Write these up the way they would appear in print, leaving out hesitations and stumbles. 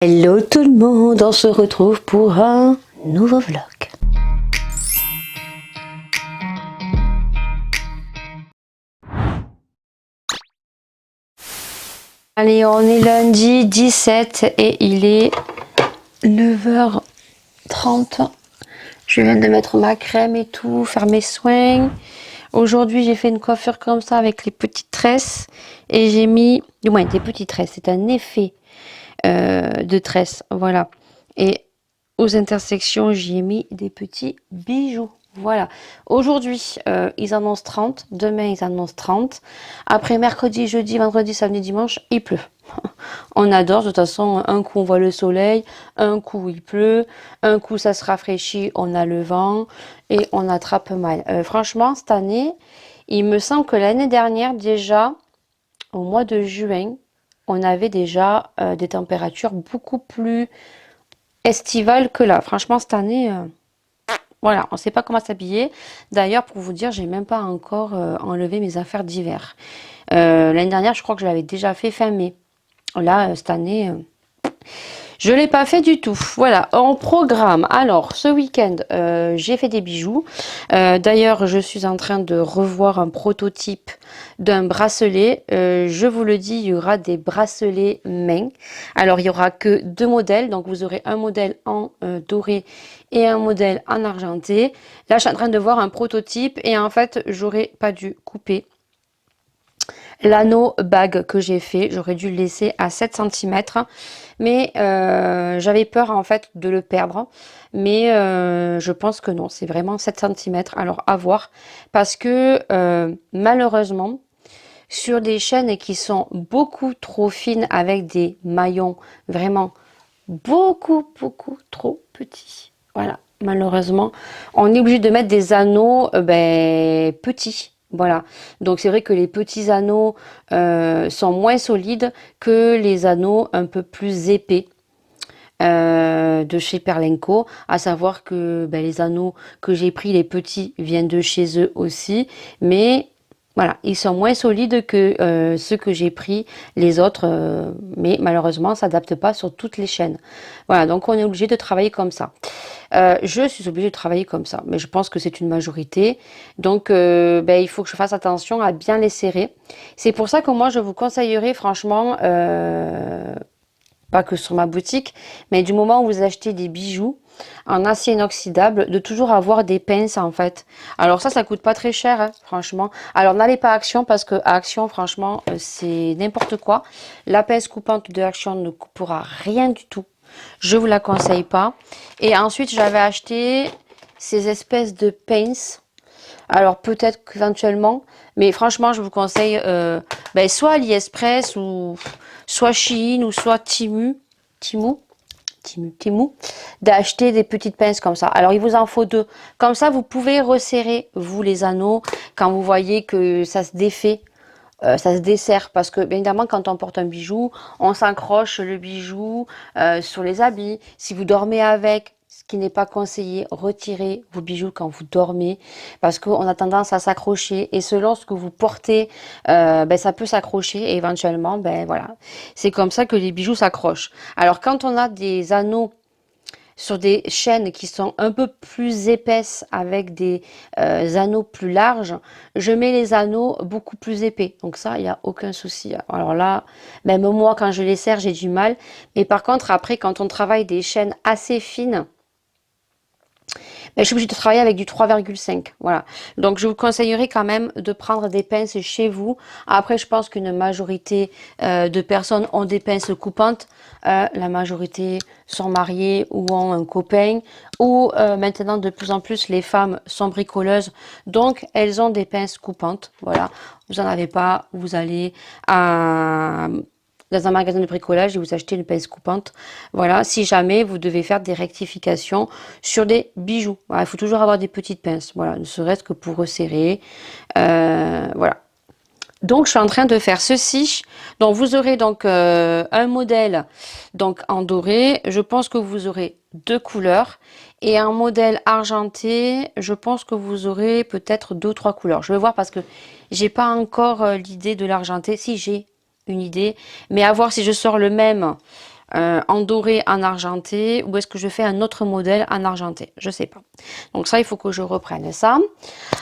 Hello tout le monde, on se retrouve pour un nouveau vlog. Allez, on est lundi 17 et il est 9h30. Je viens de mettre ma crème et tout, faire mes soins. Aujourd'hui, j'ai fait une coiffure comme ça avec les petites tresses et j'ai mis, du moins des petites tresses, c'est un effet de tresses, voilà. Et aux intersections, j'y ai mis des petits bijoux. Voilà. Aujourd'hui, ils annoncent 30. Demain, ils annoncent 30. Après, mercredi, jeudi, vendredi, samedi, dimanche, il pleut. On adore. De toute façon, un coup, on voit le soleil. Un coup, il pleut. Un coup, ça se rafraîchit. On a le vent. Et on attrape mal. Franchement, cette année, il me semble que l'année dernière, déjà, au mois de juin, on avait déjà des températures beaucoup plus estivales que là. Franchement, cette année... voilà, on ne sait pas comment s'habiller. D'ailleurs, pour vous dire, j'ai même pas encore enlevé mes affaires d'hiver. L'année dernière, je crois que je l'avais déjà fait fin mai. Là, cette année, je ne l'ai pas fait du tout. Voilà, en programme. Alors, ce week-end, j'ai fait des bijoux. D'ailleurs, je suis en train de revoir un prototype d'un bracelet. Je vous le dis, il y aura des bracelets main. Alors, il n'y aura que deux modèles. Donc, vous aurez un modèle en doré et un modèle en argenté. Là, je suis en train de voir un prototype et en fait, j'aurais pas dû couper l'anneau bague que j'ai fait. J'aurais dû le laisser à 7 cm. Mais j'avais peur en fait de le perdre. Mais je pense que non, c'est vraiment 7 cm. Alors à voir. Parce que malheureusement, sur des chaînes qui sont beaucoup trop fines avec des maillons vraiment beaucoup trop petits. Voilà, malheureusement, on est obligé de mettre des anneaux petits. Voilà, donc c'est vrai que les petits anneaux sont moins solides que les anneaux un peu plus épais de chez Perlenco, à savoir que les anneaux que j'ai pris, les petits, viennent de chez eux aussi, mais voilà, ils sont moins solides que ceux que j'ai pris, les autres, mais malheureusement, ça s'adapte pas sur toutes les chaînes. Voilà, donc on est obligé de travailler comme ça. Je suis obligée de travailler comme ça, mais je pense que c'est une majorité. Donc, il faut que je fasse attention à bien les serrer. C'est pour ça que moi, je vous conseillerais franchement, pas que sur ma boutique, mais du moment où vous achetez des bijoux en acier inoxydable, de toujours avoir des pinces en fait. Alors ça coûte pas très cher, hein, franchement. Alors n'allez pas à Action parce que à Action, franchement, c'est n'importe quoi. La pince coupante de Action ne coupera rien du tout. Je vous la conseille pas. Et ensuite, j'avais acheté ces espèces de pinces. Alors peut-être qu'éventuellement, mais franchement, je vous conseille soit AliExpress ou soit Shein ou soit Timu, d'acheter des petites pinces comme ça. Alors il vous en faut deux. Comme ça, vous pouvez resserrer vous les anneaux quand vous voyez que ça se défait. Ça se dessert parce que bien évidemment quand on porte un bijou, on s'accroche le bijou sur les habits. Si vous dormez avec, ce qui n'est pas conseillé, retirez vos bijoux quand vous dormez parce qu'on a tendance à s'accrocher et selon ce que vous portez, ça peut s'accrocher et éventuellement, voilà, c'est comme ça que les bijoux s'accrochent. Alors quand on a des anneaux sur des chaînes qui sont un peu plus épaisses avec des anneaux plus larges, je mets les anneaux beaucoup plus épais. Donc ça, il n'y a aucun souci. Alors là, même moi, quand je les serre, j'ai du mal. Mais par contre, après, quand on travaille des chaînes assez fines, je suis obligée de travailler avec du 3,5. Voilà. Donc, je vous conseillerais quand même de prendre des pinces chez vous. Après, je pense qu'une majorité de personnes ont des pinces coupantes. La majorité sont mariées ou ont un copain. Ou maintenant, de plus en plus, les femmes sont bricoleuses. Donc, elles ont des pinces coupantes. Voilà. Vous n'en avez pas. Vous allez à dans un magasin de bricolage et vous achetez une pince coupante. Voilà, si jamais vous devez faire des rectifications sur des bijoux. Voilà, il faut toujours avoir des petites pinces, voilà, ne serait-ce que pour resserrer. Voilà. Donc, je suis en train de faire ceci. Donc, vous aurez donc un modèle donc en doré. Je pense que vous aurez deux couleurs. Et un modèle argenté, je pense que vous aurez peut-être deux ou trois couleurs. Je vais voir parce que j'ai pas encore l'idée de l'argenté. Si j'ai une idée, mais à voir si je sors le même en doré, en argenté, ou est-ce que je fais un autre modèle en argenté? Je sais pas. Donc ça, il faut que je reprenne ça.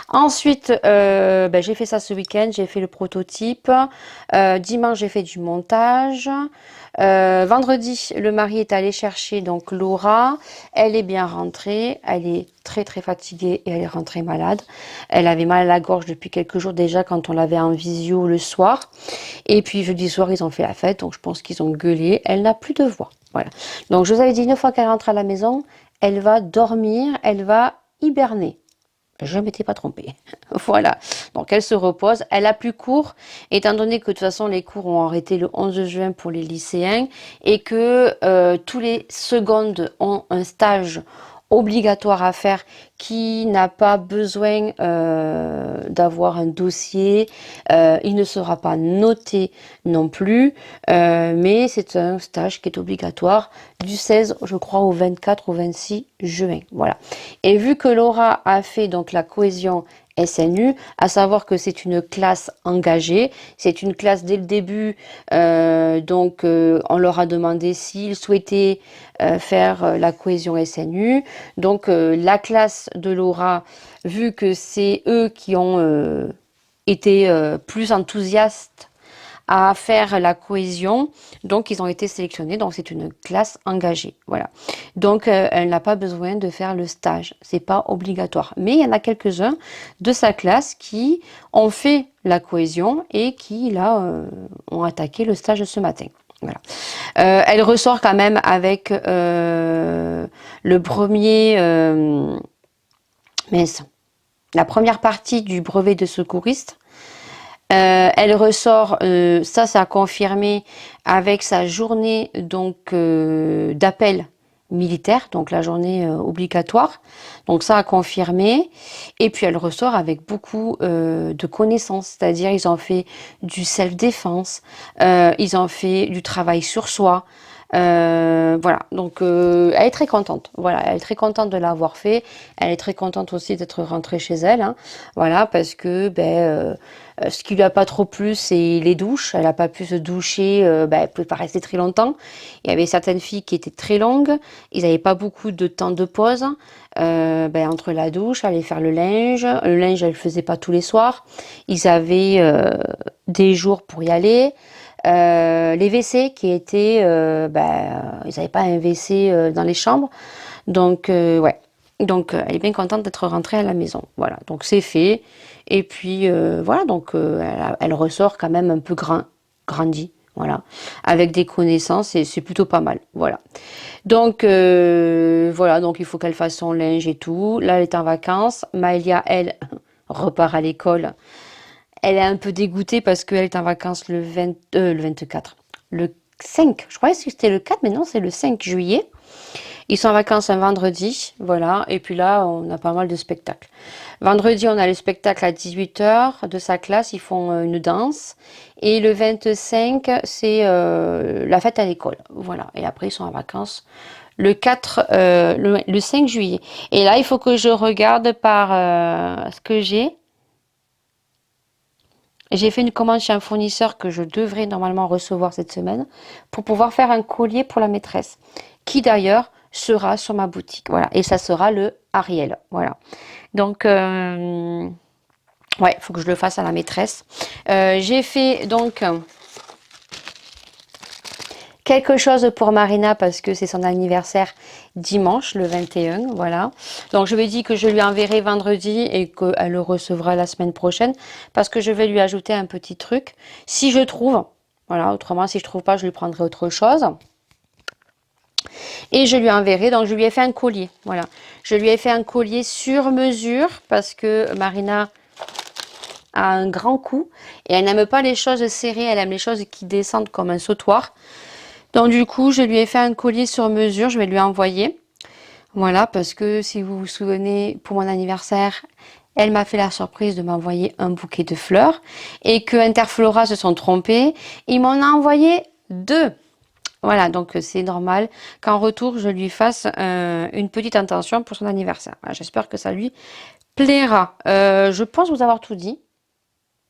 Ensuite, ben, j'ai fait ça ce week-end, j'ai fait le prototype. Dimanche, j'ai fait du montage. Vendredi, le mari est allé chercher donc Laura. Elle est bien rentrée. Elle est très très fatiguée et elle est rentrée malade. Elle avait mal à la gorge depuis quelques jours déjà quand on l'avait en visio le soir. Et puis jeudi soir, ils ont fait la fête, donc je pense qu'ils ont gueulé. Elle n'a plus de voix. Voilà. Donc je vous avais dit une fois qu'elle rentre à la maison, elle va dormir, elle va hiberner. Je ne m'étais pas trompée. Voilà. Donc elle se repose. Elle a plus cours, étant donné que de toute façon les cours ont arrêté le 11 juin pour les lycéens et que tous les secondes ont un stage obligatoire à faire qui n'a pas besoin d'avoir un dossier. Il ne sera pas noté non plus, mais c'est un stage qui est obligatoire du 16, je crois, au 24 ou 26 juin. Voilà. Et vu que Laura a fait donc la cohésion SNU, à savoir que c'est une classe engagée, c'est une classe dès le début, donc on leur a demandé s'ils souhaitaient faire la cohésion SNU. Donc la classe de Laura, vu que c'est eux qui ont été plus enthousiastes à faire la cohésion, donc ils ont été sélectionnés, donc c'est une classe engagée, voilà. Donc elle n'a pas besoin de faire le stage, c'est pas obligatoire. Mais il y en a quelques-uns de sa classe qui ont fait la cohésion et qui là ont attaqué le stage ce matin. Voilà. Elle ressort quand même avec le premier, mais la première partie du brevet de secouriste. Elle ressort, ça a confirmé avec sa journée donc d'appel militaire, donc la journée obligatoire. Donc ça a confirmé. Et puis elle ressort avec beaucoup de connaissances, c'est-à-dire ils ont fait du self-défense, ils ont fait du travail sur soi. Voilà, donc elle est très contente. Voilà, elle est très contente de l'avoir fait. Elle est très contente aussi d'être rentrée chez elle. Hein. Voilà, parce que ce qui lui a pas trop plu, c'est les douches. Elle n'a pas pu se doucher. Elle pouvait pas rester très longtemps. Il y avait certaines filles qui étaient très longues. Ils n'avaient pas beaucoup de temps de pause entre la douche, aller faire le linge. Le linge, elle le faisait pas tous les soirs. Ils avaient des jours pour y aller. Les WC qui étaient, ils n'avaient pas un WC dans les chambres, donc ouais. Donc elle est bien contente d'être rentrée à la maison. Voilà, donc c'est fait. Et puis voilà, donc elle ressort quand même un peu grandie, voilà, avec des connaissances et c'est plutôt pas mal. Voilà. Donc voilà, donc il faut qu'elle fasse son linge et tout. Là, elle est en vacances. Maëlia, elle, repart à l'école. Elle est un peu dégoûtée parce qu'elle est en vacances le 24. Le 5, je croyais que c'était le 4, mais non, c'est le 5 juillet. Ils sont en vacances un vendredi, voilà. Et puis là, on a pas mal de spectacles. Vendredi, on a le spectacle à 18 heures de sa classe. Ils font une danse. Et le 25, c'est la fête à l'école. Voilà. Et après, ils sont en vacances le 4, le 5 juillet. Et là, il faut que je regarde par ce que j'ai. J'ai fait une commande chez un fournisseur que je devrais normalement recevoir cette semaine pour pouvoir faire un collier pour la maîtresse, qui d'ailleurs sera sur ma boutique. Voilà, et ça sera le Ariel. Voilà. Donc, ouais, il faut que je le fasse à la maîtresse. J'ai fait donc quelque chose pour Marina parce que c'est son anniversaire dimanche, le 21, voilà. Donc je lui ai dit que je lui enverrai vendredi et qu'elle le recevra la semaine prochaine parce que je vais lui ajouter un petit truc. Si je trouve, voilà, autrement si je trouve pas, je lui prendrai autre chose. Et je lui enverrai, donc je lui ai fait un collier, voilà. Je lui ai fait un collier sur mesure parce que Marina a un grand cou et elle n'aime pas les choses serrées, elle aime les choses qui descendent comme un sautoir. Donc du coup, je lui ai fait un collier sur mesure, je vais lui envoyer. Voilà, parce que si vous vous souvenez, pour mon anniversaire, elle m'a fait la surprise de m'envoyer un bouquet de fleurs et que Interflora se sont trompés. Ils m'en ont envoyé deux. Voilà, donc c'est normal qu'en retour, je lui fasse une petite intention pour son anniversaire. Voilà, j'espère que ça lui plaira. Je pense vous avoir tout dit.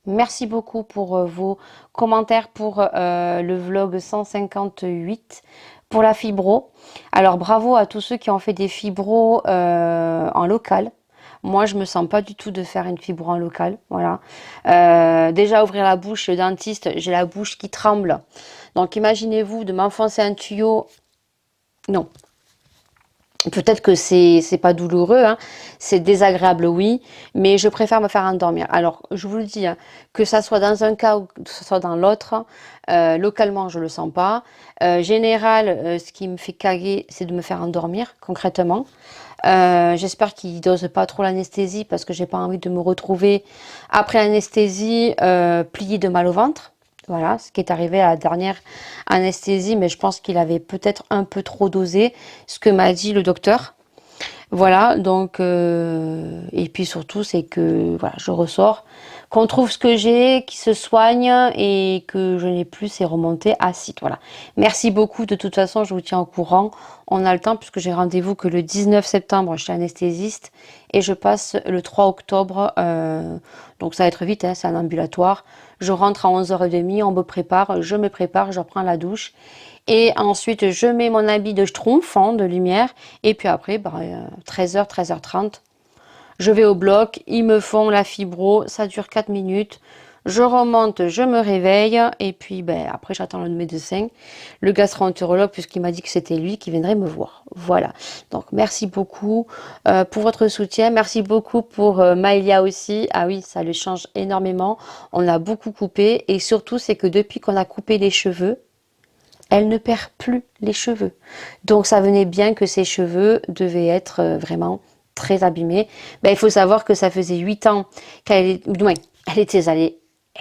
Merci beaucoup pour vos commentaires pour le vlog 158 Pour la fibro, alors bravo à tous ceux qui ont fait des fibros en local. Moi, je me sens pas du tout de faire une fibro en local. Voilà. Déjà, ouvrir la bouche, le dentiste, j'ai la bouche qui tremble. Donc, imaginez-vous de m'enfoncer un tuyau. Non. Peut-être que c'est pas douloureux, hein. C'est désagréable, oui, mais je préfère me faire endormir. Alors, je vous le dis, hein, que ça soit dans un cas ou que ce soit dans l'autre, localement, je le sens pas. Général, ce qui me fait caguer, c'est de me faire endormir, concrètement. J'espère qu'ils dosent pas trop l'anesthésie parce que j'ai pas envie de me retrouver après l'anesthésie pliée de mal au ventre. Voilà, ce qui est arrivé à la dernière anesthésie, mais je pense qu'il avait peut-être un peu trop dosé, ce que m'a dit le docteur. Voilà, donc, et puis surtout, c'est que voilà, je ressors, qu'on trouve ce que j'ai, qui se soigne et que je n'ai plus ces remontées acides. Voilà. Merci beaucoup. De toute façon, je vous tiens au courant. On a le temps puisque j'ai rendez-vous que le 19 septembre chez l'anesthésiste et je passe le 3 octobre. Donc ça va être vite, hein, c'est un ambulatoire. Je rentre à 11h30, on me prépare, je me prépare, je reprends la douche. Et ensuite, je mets mon habit de schtroumpf, hein, de lumière. Et puis après, 13h, 13h30, je vais au bloc. Ils me font la fibro. Ça dure 4 minutes. Je remonte, je me réveille. Et puis, après, j'attends le médecin, le gastro-entérologue, puisqu'il m'a dit que c'était lui qui viendrait me voir. Voilà. Donc, merci beaucoup pour votre soutien. Merci beaucoup pour Maëlia aussi. Ah oui, ça le change énormément. On a beaucoup coupé. Et surtout, c'est que depuis qu'on a coupé les cheveux, elle ne perd plus les cheveux. Donc ça venait bien que ses cheveux devaient être vraiment très abîmés. Il faut savoir que ça faisait 8 ans qu'elle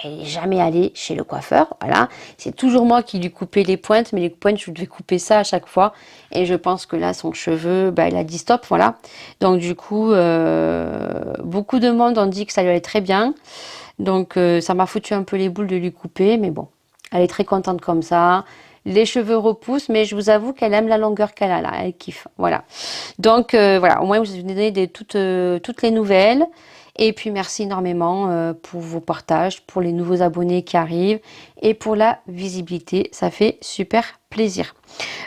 elle n'est jamais allée chez le coiffeur. Voilà. C'est toujours moi qui lui coupais les pointes, mais les pointes, je devais couper ça à chaque fois. Et je pense que là, son cheveu, elle a dit stop. Voilà. Donc du coup, beaucoup de monde ont dit que ça lui allait très bien. Donc ça m'a foutu un peu les boules de lui couper, mais bon, elle est très contente comme ça. Les cheveux repoussent, mais je vous avoue qu'elle aime la longueur qu'elle a là, elle kiffe, voilà. Donc voilà, au moins vous avez donné toutes les nouvelles. Et puis merci énormément pour vos partages, pour les nouveaux abonnés qui arrivent et pour la visibilité, ça fait super plaisir.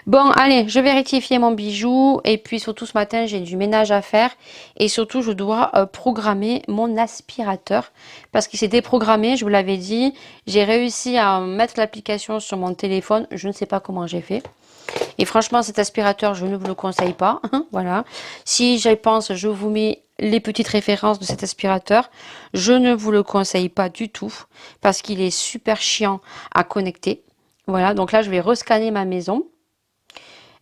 Bon, allez, je vais rectifier mon bijou et puis surtout ce matin, j'ai du ménage à faire et surtout je dois programmer mon aspirateur parce qu'il s'est déprogrammé, je vous l'avais dit. J'ai réussi à mettre l'application sur mon téléphone, je ne sais pas comment j'ai fait. Et franchement, cet aspirateur, je ne vous le conseille pas. Voilà. Si j'y pense, je vous mets les petites références de cet aspirateur. Je ne vous le conseille pas du tout parce qu'il est super chiant à connecter. Voilà, donc là, je vais rescanner ma maison.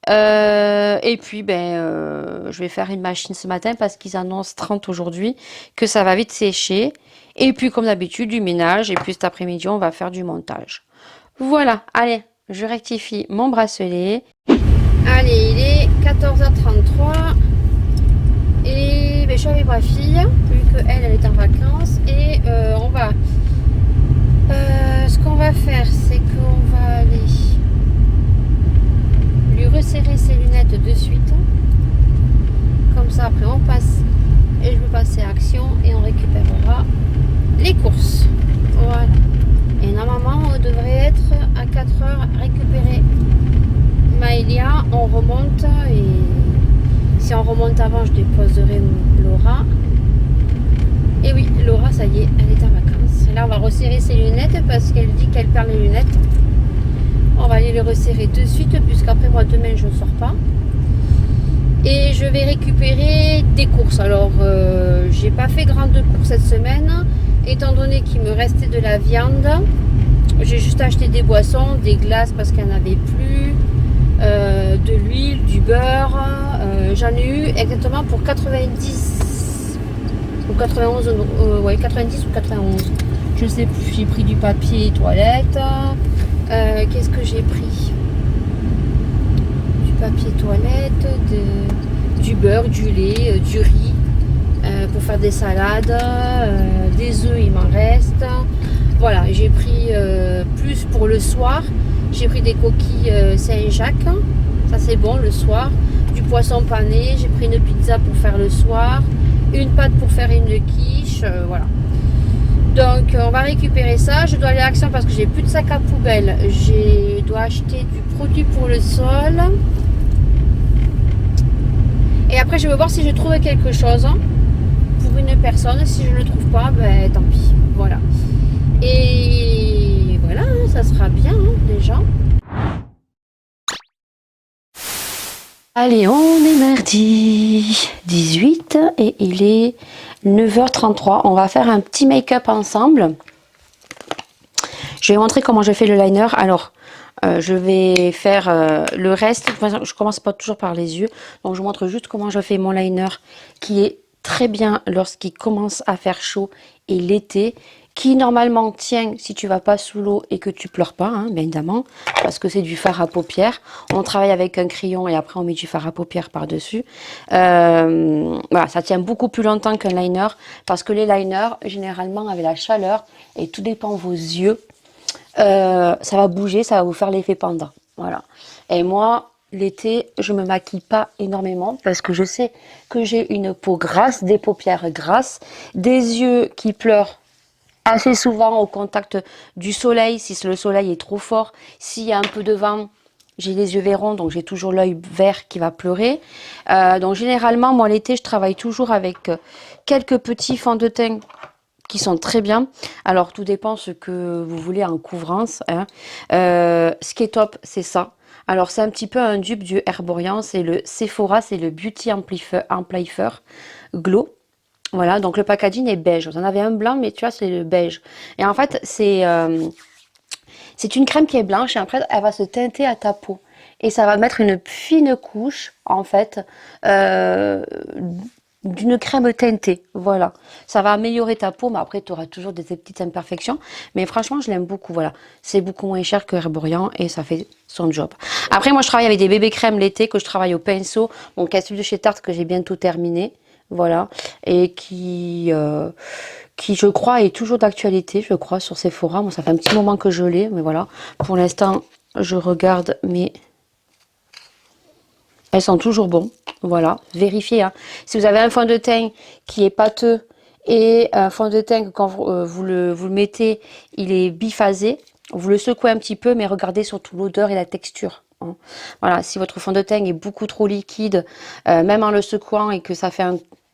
Et puis, je vais faire une machine ce matin parce qu'ils annoncent 30 aujourd'hui, que ça va vite sécher. Et puis, comme d'habitude, du ménage. Et puis, cet après-midi, on va faire du montage. Voilà, allez, je rectifie mon bracelet. Allez, il est 14h33. Et je suis avec ma fille, vu qu'elle est en vacances. Et on va... ce qu'on va faire, c'est qu'on va aller lui resserrer ses lunettes de suite. Comme ça, après, on passe. Et je vais passer à action et on récupérera les courses. Voilà. Et normalement, on devrait être à 4h récupérer Maëlia. On remonte et si on remonte avant, je déposerai Laura. Et oui, Laura, ça y est, elle est en vacances. Et là, on va resserrer ses lunettes parce qu'elle dit qu'elle perd les lunettes. On va aller les resserrer de suite puisqu'après moi, demain, je ne sors pas. Et je vais récupérer des courses. Alors, j'ai pas fait grande course cette semaine. Étant donné qu'il me restait de la viande, j'ai juste acheté des boissons, des glaces parce qu'il n'y en avait plus, de l'huile, du beurre. J'en ai eu exactement pour 90 ou 91, ouais, 90 ou 91. Je sais plus, j'ai pris du papier toilette. Qu'est-ce que j'ai pris? Du papier toilette, du beurre, du lait, du riz. Pour faire des salades, des œufs il m'en reste. Voilà, j'ai pris plus pour le soir. J'ai pris des coquilles Saint-Jacques, ça c'est bon le soir. Du poisson pané, j'ai pris une pizza pour faire le soir. Une pâte pour faire une quiche, voilà. Donc on va récupérer ça. Je dois aller à Action parce que j'ai plus de sac à poubelle. Je dois acheter du produit pour le sol. Et après je vais voir si je trouve quelque chose pour une personne. Si je ne le trouve pas, ben tant pis. Voilà. Et voilà, ça sera bien déjà. Allez, on est mardi 18 et il est 9h33. On va faire un petit make-up ensemble. Je vais montrer comment je fais le liner. Alors, je vais faire le reste. Je commence pas toujours par les yeux. Donc, je vous montre juste comment je fais mon liner qui est très bien lorsqu'il commence à faire chaud et l'été. Qui normalement tient si tu vas pas sous l'eau et que tu pleures pas, bien évidemment, parce que c'est du fard à paupières. On travaille avec un crayon et après on met du fard à paupières par-dessus. Voilà, ça tient beaucoup plus longtemps qu'un liner, parce que les liners, généralement, avec la chaleur, et tout dépend de vos yeux, ça va bouger, ça va vous faire l'effet panda. Voilà. Et moi, l'été, je me maquille pas énormément parce que je sais que j'ai une peau grasse, des paupières grasses, des yeux qui pleurent assez souvent au contact du soleil, si le soleil est trop fort, s'il y a un peu de vent, j'ai les yeux verrons, donc j'ai toujours l'œil vert qui va pleurer. Donc généralement, moi l'été, je travaille toujours avec quelques petits fonds de teint qui sont très bien. Alors tout dépend ce que vous voulez en couvrance. Ce qui est top, c'est ça. Alors c'est un petit peu un dupe du Herborian, c'est le Sephora, c'est le Beauty Amplifier Glow. Voilà, donc le packaging est beige. Vous en avez un blanc, mais tu vois, c'est le beige. Et en fait, c'est une crème qui est blanche et après, elle va se teinter à ta peau. Et ça va mettre une fine couche, en fait, d'une crème teintée. Voilà. Ça va améliorer ta peau, mais après, tu auras toujours des petites imperfections. Mais franchement, je l'aime beaucoup. Voilà. C'est beaucoup moins cher que Herborian et ça fait son job. Après, moi, je travaille avec des bébés crèmes l'été que je travaille au pinceau. Mon casse de chez Tarte que j'ai bientôt terminé. Voilà, et qui je crois est toujours d'actualité, je crois, sur Sephora. Moi ça fait un petit moment que je l'ai, mais voilà, pour l'instant je regarde, mais elles sont toujours bons. Voilà, vérifiez, si vous avez un fond de teint qui est pâteux et un fond de teint que quand vous le mettez, il est biphasé, vous le secouez un petit peu, mais regardez surtout l'odeur et la texture. Voilà, si votre fond de teint est beaucoup trop liquide, même en le secouant et que ça fait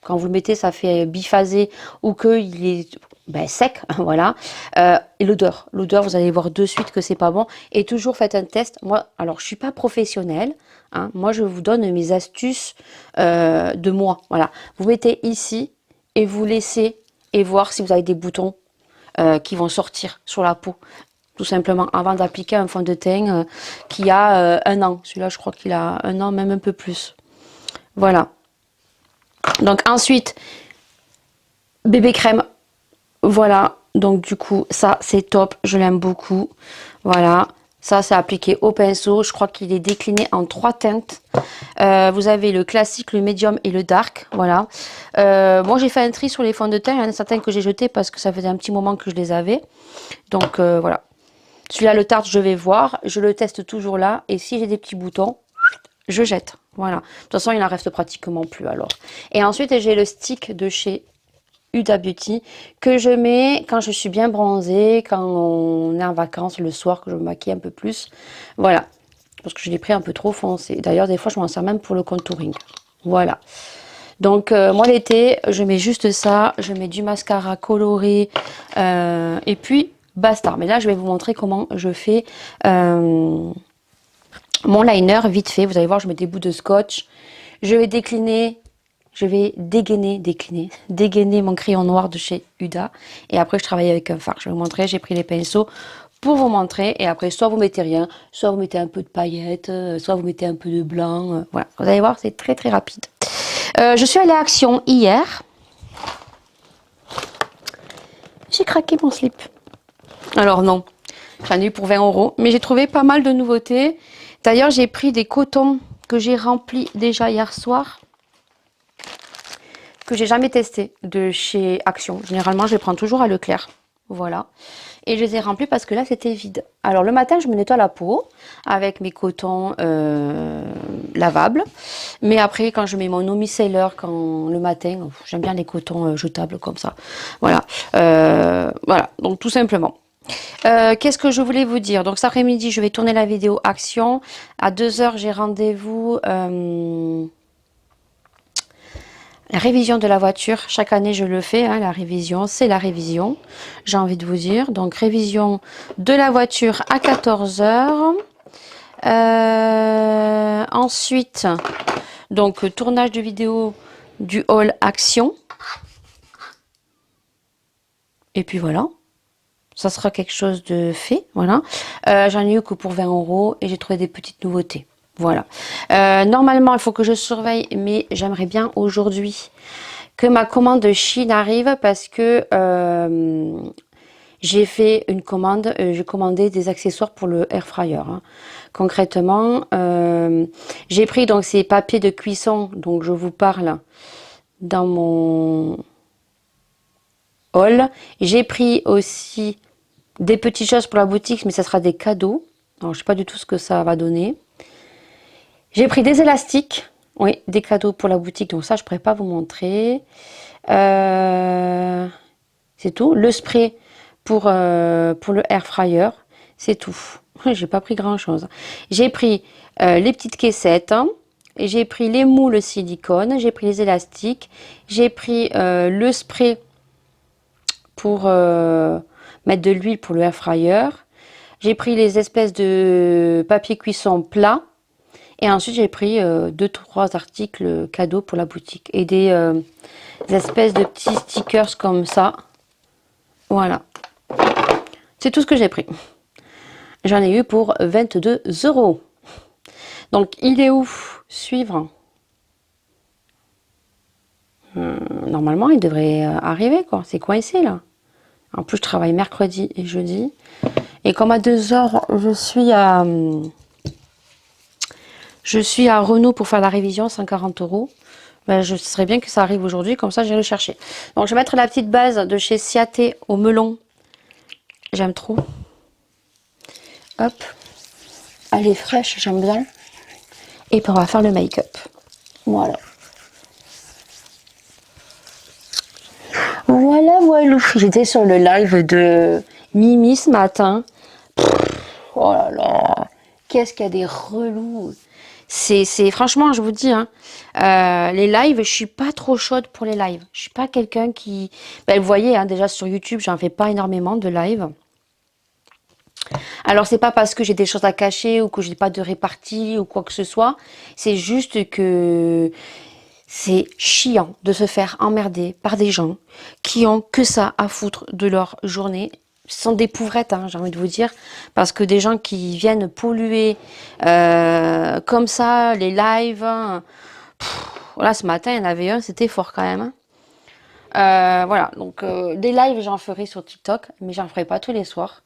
quand vous le mettez, ça fait biphasé ou qu'il est sec, voilà. Et l'odeur, vous allez voir de suite que c'est pas bon. Et toujours faites un test. Moi, alors je suis pas professionnelle, moi je vous donne mes astuces de moi. Voilà, vous mettez ici et vous laissez et voir si vous avez des boutons qui vont sortir sur la peau. Tout simplement, avant d'appliquer un fond de teint qui a 1 an. Celui-là, je crois qu'il a 1 an, même un peu plus. Voilà. Donc ensuite, bébé crème. Voilà. Donc du coup, ça, c'est top. Je l'aime beaucoup. Voilà. Ça, c'est appliqué au pinceau. Je crois qu'il est décliné en 3 teintes. Vous avez le classique, le médium et le dark. Voilà. Moi, j'ai fait un tri sur les fonds de teint. Il y en a certains que j'ai jetés parce que ça faisait un petit moment que je les avais. Donc voilà. Celui-là, le Tarte, je vais voir. Je le teste toujours là. Et si j'ai des petits boutons, je jette. Voilà. De toute façon, il n'en reste pratiquement plus alors. Et ensuite, j'ai le stick de chez Huda Beauty que je mets quand je suis bien bronzée, quand on est en vacances le soir, que je me maquille un peu plus. Voilà. Parce que je l'ai pris un peu trop foncé. D'ailleurs, des fois, je m'en sers même pour le contouring. Voilà. Donc, moi, l'été, je mets juste ça. Je mets du mascara coloré. Et puis, basta. Mais là, je vais vous montrer comment je fais mon liner vite fait. Vous allez voir, je mets des bouts de scotch. Je vais décliner, je vais dégainer mon crayon noir de chez Huda. Et après, je travaille avec un fard. Je vais vous montrer, j'ai pris les pinceaux pour vous montrer. Et après, soit vous mettez rien, soit vous mettez un peu de paillettes, soit vous mettez un peu de blanc. Voilà, vous allez voir, c'est très très rapide. Je suis allée à Action hier. J'ai craqué mon slip. Alors non, j'en ai eu pour 20 €, mais j'ai trouvé pas mal de nouveautés. D'ailleurs, j'ai pris des cotons que j'ai remplis déjà hier soir, que j'ai jamais testé de chez Action. Généralement, je les prends toujours à Leclerc. Voilà. et je les ai remplis parce que là c'était vide. Alors le matin je me nettoie la peau avec mes cotons lavables, mais après quand je mets mon eau micellaire quand le matin, j'aime bien les cotons jetables comme ça. Voilà, voilà, donc tout simplement. Qu'est-ce que je voulais vous dire? Donc cet après-midi je vais tourner la vidéo action. À 2 h j'ai rendez-vous. La révision de la voiture, chaque année je le fais, hein, la révision, c'est la révision, j'ai envie de vous dire. Donc révision de la voiture à 14 h. Ensuite, donc tournage de vidéo du haul action. Et puis voilà, ça sera quelque chose de fait, voilà. J'en ai eu que pour 20 € et j'ai trouvé des petites nouveautés. Voilà. Normalement, il faut que je surveille, mais j'aimerais bien aujourd'hui que ma commande de Chine arrive parce que j'ai fait une commande, j'ai commandé des accessoires pour le air fryer. Hein. Concrètement, j'ai pris donc ces papiers de cuisson, donc je vous parle dans mon haul. J'ai pris aussi des petites choses pour la boutique, mais ça sera des cadeaux. Alors, je sais pas du tout ce que ça va donner. J'ai pris des élastiques, oui, des cadeaux pour la boutique, donc ça je ne pourrais pas vous montrer. C'est tout. Le spray pour le air fryer, c'est tout. J'ai pas pris grand chose. J'ai pris les petites caissettes, hein, et j'ai pris les moules silicone, j'ai pris les élastiques, j'ai pris le spray pour mettre de l'huile pour le air fryer. J'ai pris les espèces de papier cuisson plat. Et ensuite, j'ai pris 2-3 articles cadeaux pour la boutique. Et des espèces de petits stickers comme ça. Voilà. C'est tout ce que j'ai pris. J'en ai eu pour 22 €. Donc, il est où? Suivre. Normalement, il devrait arriver, quoi. C'est coincé, là. En plus, je travaille mercredi et jeudi. Et comme à 2 h, je suis à Renault pour faire la révision, 140 €. Ben, je serais bien que ça arrive aujourd'hui, comme ça j'irai le chercher. Donc je vais mettre la petite base de chez Ciaté au melon. J'aime trop. Hop. Elle est fraîche, j'aime bien. Et puis on va faire le make-up. Voilà. Voilà, voilà. J'étais sur le live de Mimi ce matin. Oh là là. Qu'est-ce qu'il y a des relous. C'est franchement, je vous dis, hein, les lives, je suis pas trop chaude pour les lives. Je suis pas quelqu'un qui... Ben, vous voyez, hein, déjà sur YouTube, j'en fais pas énormément de lives. Alors, c'est pas parce que j'ai des choses à cacher ou que j'ai pas de répartie ou quoi que ce soit. C'est juste que c'est chiant de se faire emmerder par des gens qui ont que ça à foutre de leur journée. Ce sont des pauvrettes, hein, j'ai envie de vous dire, parce que des gens qui viennent polluer comme ça les lives. Voilà, ce matin, il y en avait un, c'était fort quand même. Hein. Voilà, donc des lives, j'en ferai sur TikTok, mais j'en ferai pas tous les soirs.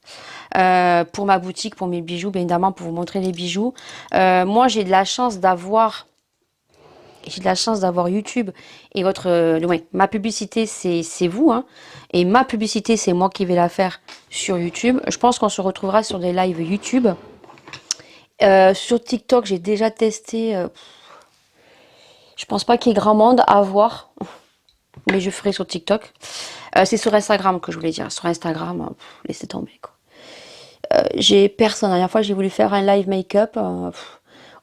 Pour ma boutique, pour mes bijoux, bien évidemment, pour vous montrer les bijoux. Moi, j'ai de la chance d'avoir YouTube et ouais, ma publicité c'est vous, hein, et ma publicité c'est moi qui vais la faire sur YouTube. Je pense qu'on se retrouvera sur des lives YouTube. Sur TikTok j'ai déjà testé. Je pense pas qu'il y ait grand monde à voir, mais je ferai sur TikTok. C'est sur Instagram que je voulais dire. Sur Instagram, laissez tomber quoi. J'ai personne. La dernière fois j'ai voulu faire un live make-up.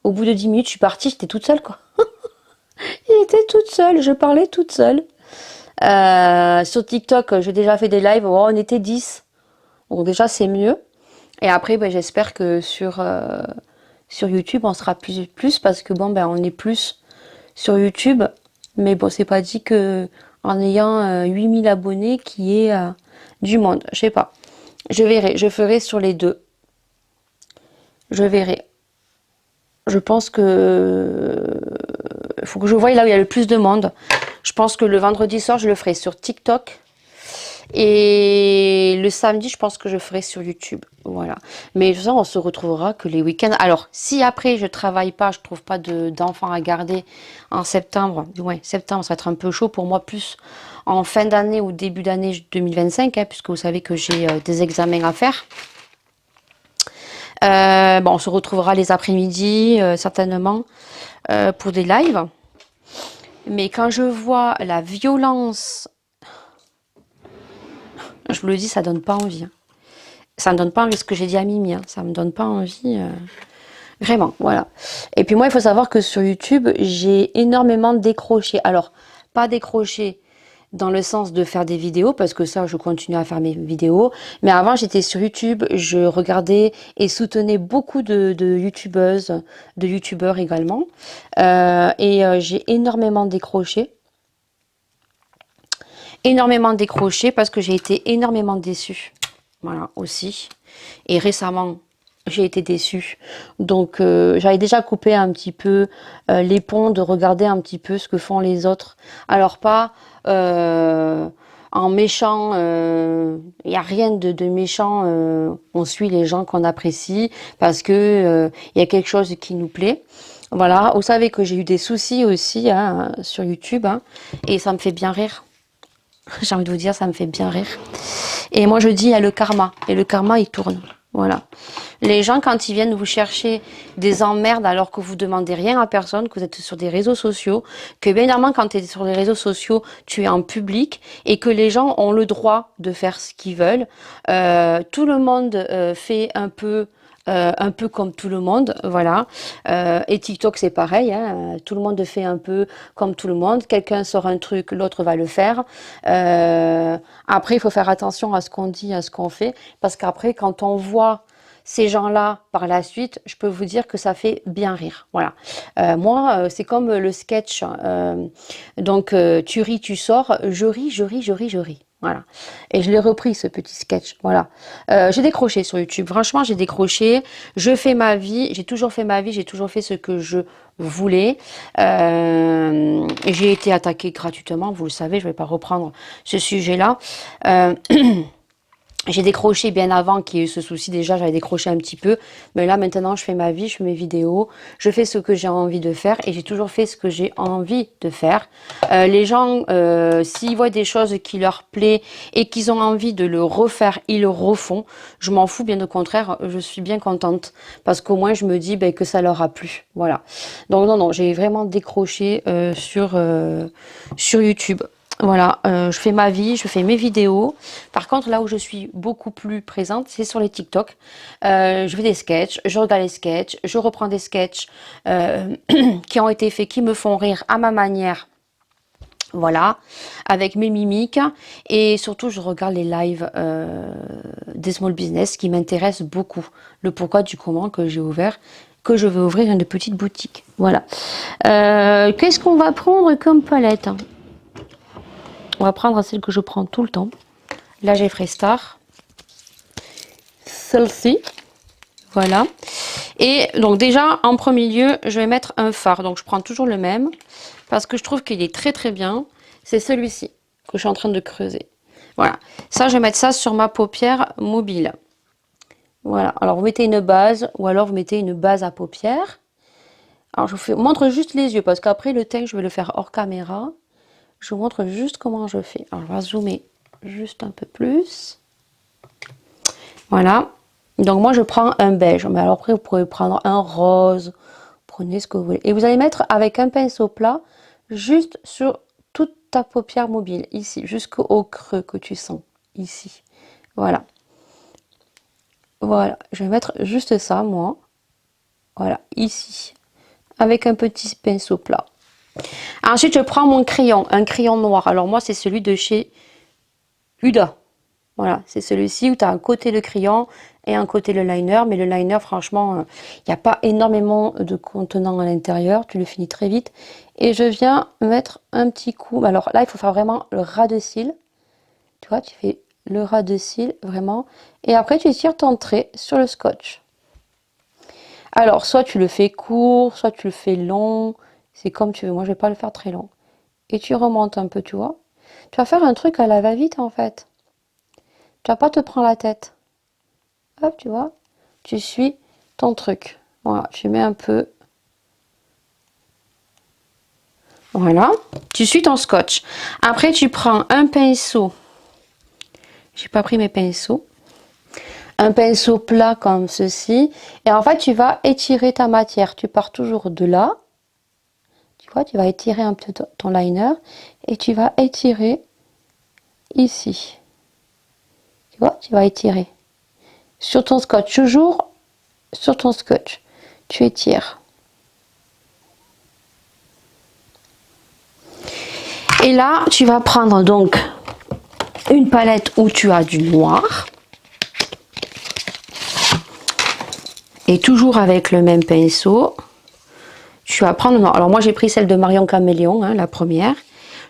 Au bout de 10 minutes je suis partie, j'étais toute seule quoi. J'étais toute seule, je parlais toute seule. Sur TikTok, j'ai déjà fait des lives, oh, on était 10. Donc déjà, c'est mieux. Et après, ben, j'espère que sur YouTube, on sera plus parce que bon, ben, on est plus sur YouTube. Mais bon, c'est pas dit que en ayant 8000 abonnés, qu'il y ait du monde. Je sais pas. Je verrai. Je ferai sur les deux. Je verrai. Je pense que faut que je voie là où il y a le plus de monde. Je pense que le vendredi soir, je le ferai sur TikTok. Et le samedi, je pense que je ferai sur YouTube. Voilà. Mais de toute façon, on se retrouvera que les week-ends. Alors, si après je travaille pas, je trouve pas d'enfants à garder en septembre, ouais, septembre, ça va être un peu chaud pour moi, plus en fin d'année ou début d'année 2025, hein, puisque vous savez que j'ai des examens à faire. Bon, on se retrouvera les après-midi, certainement, pour des lives. Mais quand je vois la violence, je vous le dis, ça donne pas envie, hein. Ça me donne pas envie, ce que j'ai dit à Mimi, hein. Ça me donne pas envie. Vraiment, voilà. Et puis moi, il faut savoir que sur YouTube, j'ai énormément décroché. Alors, pas décroché dans le sens de faire des vidéos, parce que ça, je continue à faire mes vidéos. Mais avant, j'étais sur YouTube, je regardais et soutenais beaucoup de youtubeuses, de youtubeurs également. J'ai énormément décroché. Énormément décroché parce que j'ai été énormément déçue. Voilà, aussi. Et récemment, j'ai été déçue. Donc, j'avais déjà coupé un petit peu les ponts de regarder un petit peu ce que font les autres. Alors, pas en méchant, il n'y a rien de méchant. On suit les gens qu'on apprécie parce que il y a quelque chose qui nous plaît. Voilà, vous savez que j'ai eu des soucis aussi, hein, sur YouTube, hein, et ça me fait bien rire. J'ai envie de vous dire, ça me fait bien rire. Et moi, je dis, il y a le karma. Et le karma, il tourne. Voilà. Les gens, quand ils viennent vous chercher des emmerdes alors que vous demandez rien à personne, que vous êtes sur des réseaux sociaux, que bien évidemment, quand tu es sur les réseaux sociaux, tu es en public et que les gens ont le droit de faire ce qu'ils veulent. Tout le monde fait un peu comme tout le monde, voilà. Et TikTok, c'est pareil, hein, tout le monde fait un peu comme tout le monde. Quelqu'un sort un truc, l'autre va le faire. Après, il faut faire attention à ce qu'on dit, à ce qu'on fait, parce qu'après, quand on voit ces gens-là par la suite, je peux vous dire que ça fait bien rire. Voilà. Moi, c'est comme le sketch. Tu ris, tu sors. Je ris, je ris, je ris, je ris. Voilà. Et je l'ai repris, ce petit sketch. Voilà. J'ai décroché sur YouTube. Franchement, j'ai décroché. Je fais ma vie. J'ai toujours fait ma vie. J'ai toujours fait ce que je voulais. J'ai été attaquée gratuitement. Vous le savez, je ne vais pas reprendre ce sujet-là. J'ai décroché bien avant qu'il y ait eu ce souci. Déjà, j'avais décroché un petit peu. Mais là, maintenant, je fais ma vie, je fais mes vidéos. Je fais ce que j'ai envie de faire. Et j'ai toujours fait ce que j'ai envie de faire. Les gens, s'ils voient des choses qui leur plaisent et qu'ils ont envie de le refaire, ils le refont. Je m'en fous, bien au contraire. Je suis bien contente. Parce qu'au moins, je me dis que ça leur a plu. Voilà. Donc, non, j'ai vraiment décroché sur YouTube. Voilà, je fais ma vie, je fais mes vidéos. Par contre, là où je suis beaucoup plus présente, c'est sur les TikTok. Je fais des sketchs, je regarde les sketchs, je reprends des sketchs qui ont été faits, qui me font rire à ma manière. Voilà, avec mes mimiques. Et surtout, je regarde les lives des small business qui m'intéressent beaucoup. Le pourquoi du comment que j'ai ouvert, que je vais ouvrir une petite boutique. Voilà. Qu'est-ce qu'on va prendre comme palette? On va prendre celle que je prends tout le temps. Là, j'ai Freestar. Celle-ci. Voilà. Et donc déjà, en premier lieu, je vais mettre un fard. Donc, je prends toujours le même parce que je trouve qu'il est très très bien. C'est celui-ci que je suis en train de creuser. Voilà. Ça, je vais mettre ça sur ma paupière mobile. Voilà. Alors, vous mettez une base ou alors vous mettez une base à paupières. Alors, je vous montre juste les yeux parce qu'après, le teint, je vais le faire hors caméra. Je vous montre juste comment je fais. Alors, on va zoomer juste un peu plus. Voilà. Donc, moi, je prends un beige. Mais alors, après, vous pouvez prendre un rose. Prenez ce que vous voulez. Et vous allez mettre avec un pinceau plat juste sur toute ta paupière mobile. Ici, jusqu'au creux que tu sens. Ici. Voilà. Voilà. Je vais mettre juste ça, moi. Voilà. Ici. Avec un petit pinceau plat. Ensuite, je prends mon crayon, un crayon noir. Alors moi, c'est celui de chez Huda. Voilà, c'est celui-ci où tu as un côté le crayon et un côté le liner. Mais le liner, franchement, il n'y a pas énormément de contenant à l'intérieur. Tu le finis très vite. Et je viens mettre un petit coup. Alors là, il faut faire vraiment le ras de cils. Tu vois, tu fais le ras de cils, vraiment. Et après, tu tires ton trait sur le scotch. Alors, soit tu le fais court, soit tu le fais long. C'est comme tu veux. Moi, je vais pas le faire très long. Et tu remontes un peu, tu vois. Tu vas faire un truc à la va-vite, en fait. Tu vas pas te prendre la tête. Hop, tu vois, tu suis ton truc. Voilà, tu mets un peu. Voilà, tu suis ton scotch. Après, tu prends un pinceau. J'ai pas pris mes pinceaux. Un pinceau plat comme ceci. Et en fait, tu vas étirer ta matière. Tu pars toujours de là. Tu vois, tu vas étirer un peu ton liner. Et tu vas étirer ici. Tu vois, tu vas étirer. Sur ton scotch, toujours sur ton scotch. Tu étires. Et là, tu vas prendre donc une palette où tu as du noir. Et toujours avec le même pinceau, tu vas prendre le noir. Alors moi j'ai pris celle de Marion Caméléon, hein, la première.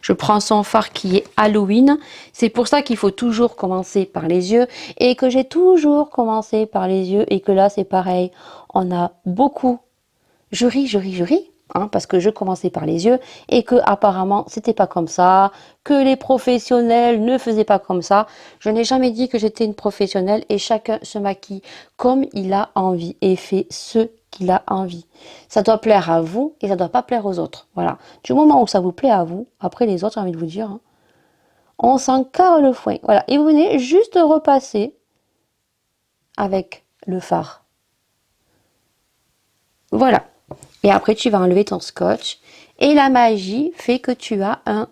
Je prends son fard qui est Halloween. C'est pour ça qu'il faut toujours commencer par les yeux. Et que j'ai toujours commencé par les yeux. Et que là c'est pareil. On a beaucoup. Je ris. Hein, parce que je commençais par les yeux. Et que apparemment c'était pas comme ça. Que les professionnels ne faisaient pas comme ça. Je n'ai jamais dit que j'étais une professionnelle. Et chacun se maquille comme il a envie. Et fait ce qu'il a envie. Ça doit plaire à vous et ça ne doit pas plaire aux autres. Voilà. Du moment où ça vous plaît à vous, après les autres, j'ai envie de vous dire, hein, on s'en carre le foin. Voilà. Et vous venez juste repasser avec le fard. Voilà. Et après, tu vas enlever ton scotch. Et la magie fait que tu as un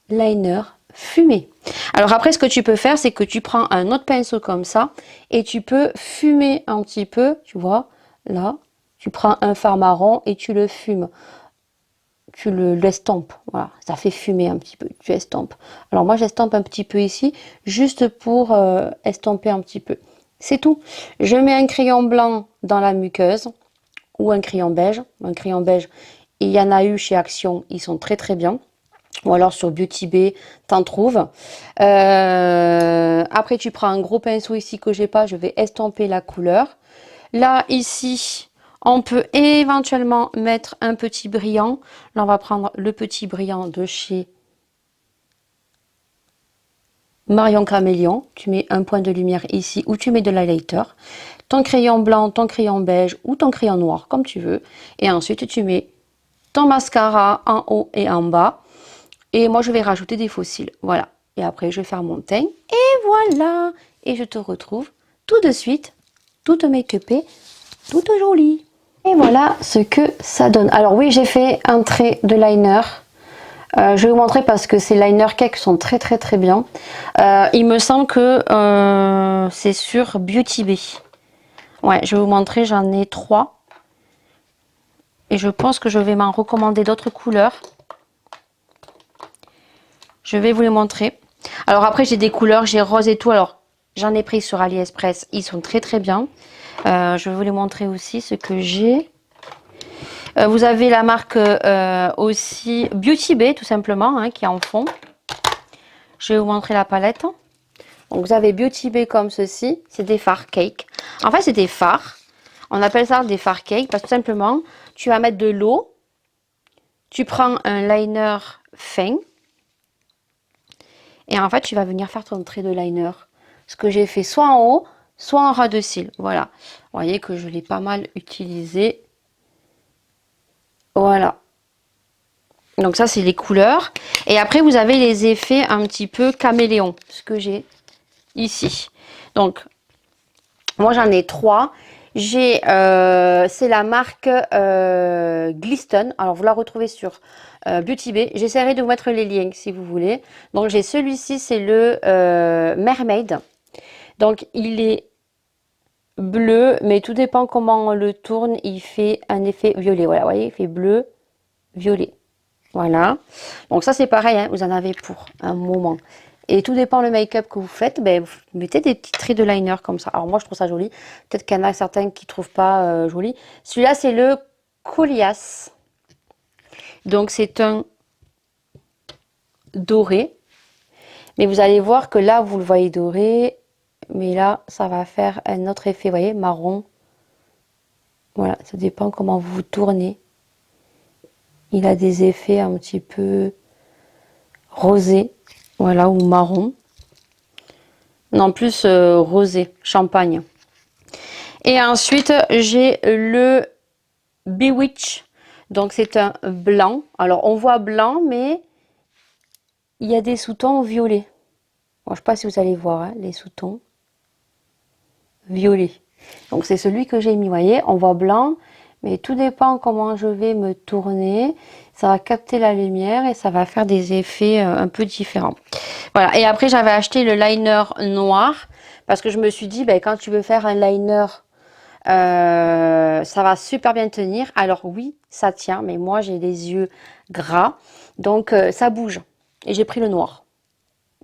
liner fumé. Alors après, ce que tu peux faire, c'est que tu prends un autre pinceau comme ça et tu peux fumer un petit peu, tu vois, là. Tu prends un fard marron et tu le fumes. Tu l'estampes, voilà, ça fait fumer un petit peu, tu estampes. Alors moi j'estampe un petit peu ici, juste pour estamper un petit peu. C'est tout. Je mets un crayon blanc dans la muqueuse, ou un crayon beige. Un crayon beige, il y en a eu chez Action, ils sont très très bien. Ou alors sur Beauty Bay, t'en trouves. Après tu prends un gros pinceau ici que j'ai pas, je vais estamper la couleur. Là, ici, on peut éventuellement mettre un petit brillant. Là, on va prendre le petit brillant de chez Marion Caméléon. Tu mets un point de lumière ici ou tu mets de l'highlighter. Ton crayon blanc, ton crayon beige ou ton crayon noir, comme tu veux. Et ensuite, tu mets ton mascara en haut et en bas. Et moi, je vais rajouter des faux cils. Voilà. Et après, je vais faire mon teint. Et voilà. Et je te retrouve tout de suite, toute make-upée, toute jolie. Et voilà ce que ça donne. Alors oui, j'ai fait un trait de liner. Je vais vous montrer parce que ces liner cake sont très très très bien. Il me semble que c'est sur Beauty Bay. Ouais, je vais vous montrer, j'en ai 3. Et je pense que je vais m'en recommander d'autres couleurs. Je vais vous les montrer. Alors après, j'ai des couleurs, j'ai rose et tout. Alors, j'en ai pris sur AliExpress. Ils sont très très bien. Je vais vous les montrer aussi ce que j'ai. Vous avez la marque aussi Beauty Bay tout simplement, hein, qui est en fond. Je vais vous montrer la palette. Donc vous avez Beauty Bay comme ceci, c'est des fards cake. En fait c'est des fards, on appelle ça des fards cake parce que tout simplement tu vas mettre de l'eau, tu prends un liner fin et en fait tu vas venir faire ton trait de liner. Ce que j'ai fait soit en haut, soit en ras de cils. Voilà, vous voyez que je l'ai pas mal utilisé. Voilà. Donc ça, c'est les couleurs. Et après, vous avez les effets un petit peu caméléon, ce que j'ai ici. Donc, moi, j'en ai 3. J'ai, c'est la marque Glisten. Alors, vous la retrouvez sur Beauty Bay. J'essaierai de vous mettre les liens si vous voulez. Donc, j'ai celui-ci, c'est le Mermaid. Donc, il est bleu, mais tout dépend comment on le tourne. Il fait un effet violet. Voilà, vous voyez, il fait bleu, violet. Voilà. Donc ça c'est pareil, hein, vous en avez pour un moment. Et tout dépend le make-up que vous faites, ben, vous mettez des petits traits de liner comme ça. Alors moi je trouve ça joli. Peut-être qu'il y en a certains qui ne trouvent pas joli. Celui-là c'est le Colias. Donc c'est un doré. Mais vous allez voir que là vous le voyez doré. Mais là ça va faire un autre effet, vous voyez, marron. Voilà, ça dépend comment vous tournez. Il a des effets un petit peu rosés. Voilà, ou marron. Non, plus rosé, champagne. Et ensuite, j'ai le Bewitch. Donc, c'est un blanc. Alors, on voit blanc, mais il y a des sous-tons violets. Bon, je ne sais pas si vous allez voir, hein, les sous-tons violets. Donc, c'est celui que j'ai mis. Vous voyez, on voit blanc, mais tout dépend comment je vais me tourner. Ça va capter la lumière et ça va faire des effets un peu différents. Voilà. Et après, j'avais acheté le liner noir parce que je me suis dit, ben, quand tu veux faire un liner, ça va super bien tenir. Alors oui, ça tient, mais moi, j'ai les yeux gras. Donc, ça bouge. Et j'ai pris le noir.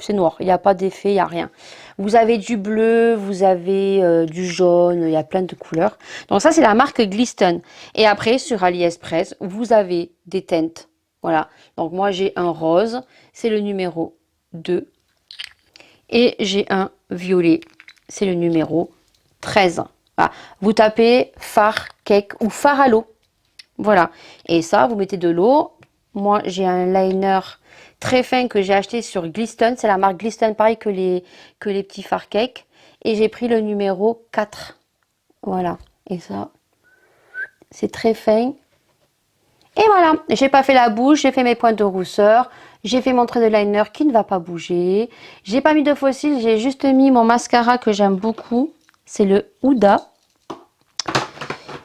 C'est noir, il n'y a pas d'effet, il n'y a rien. Vous avez du bleu, vous avez du jaune, il y a plein de couleurs. Donc ça, c'est la marque Glisten. Et après, sur AliExpress, vous avez des teintes. Voilà. Donc moi, j'ai un rose, c'est le numéro 2. Et j'ai un violet, c'est le numéro 13. Voilà. Vous tapez fard cake ou fard à l'eau. Voilà. Et ça, vous mettez de l'eau. Moi, j'ai un liner très fin que j'ai acheté sur Glisten. C'est la marque Glisten, pareil que les petits fard cake. Et j'ai pris le numéro 4. Voilà. Et ça, c'est très fin. Et voilà. J'ai pas fait la bouche, j'ai fait mes points de rousseur. J'ai fait mon trait de liner qui ne va pas bouger. J'ai pas mis de faux cils, j'ai juste mis mon mascara que j'aime beaucoup. C'est le Huda.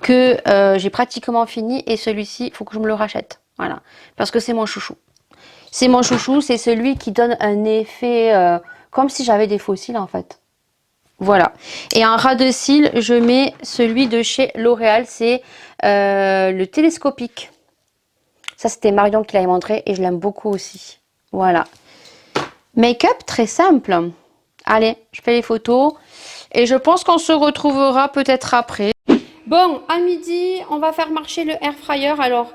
Que j'ai pratiquement fini. Et celui-ci, il faut que je me le rachète. Voilà. Parce que c'est mon chouchou. C'est mon chouchou, c'est celui qui donne un effet comme si j'avais des faux cils en fait. Voilà. Et en ras de cils, je mets celui de chez L'Oréal, c'est le télescopique. Ça, c'était Marion qui l'avait montré et je l'aime beaucoup aussi. Voilà. Make-up très simple. Allez, je fais les photos et je pense qu'on se retrouvera peut-être après. Bon, à midi, on va faire marcher le air fryer. Alors,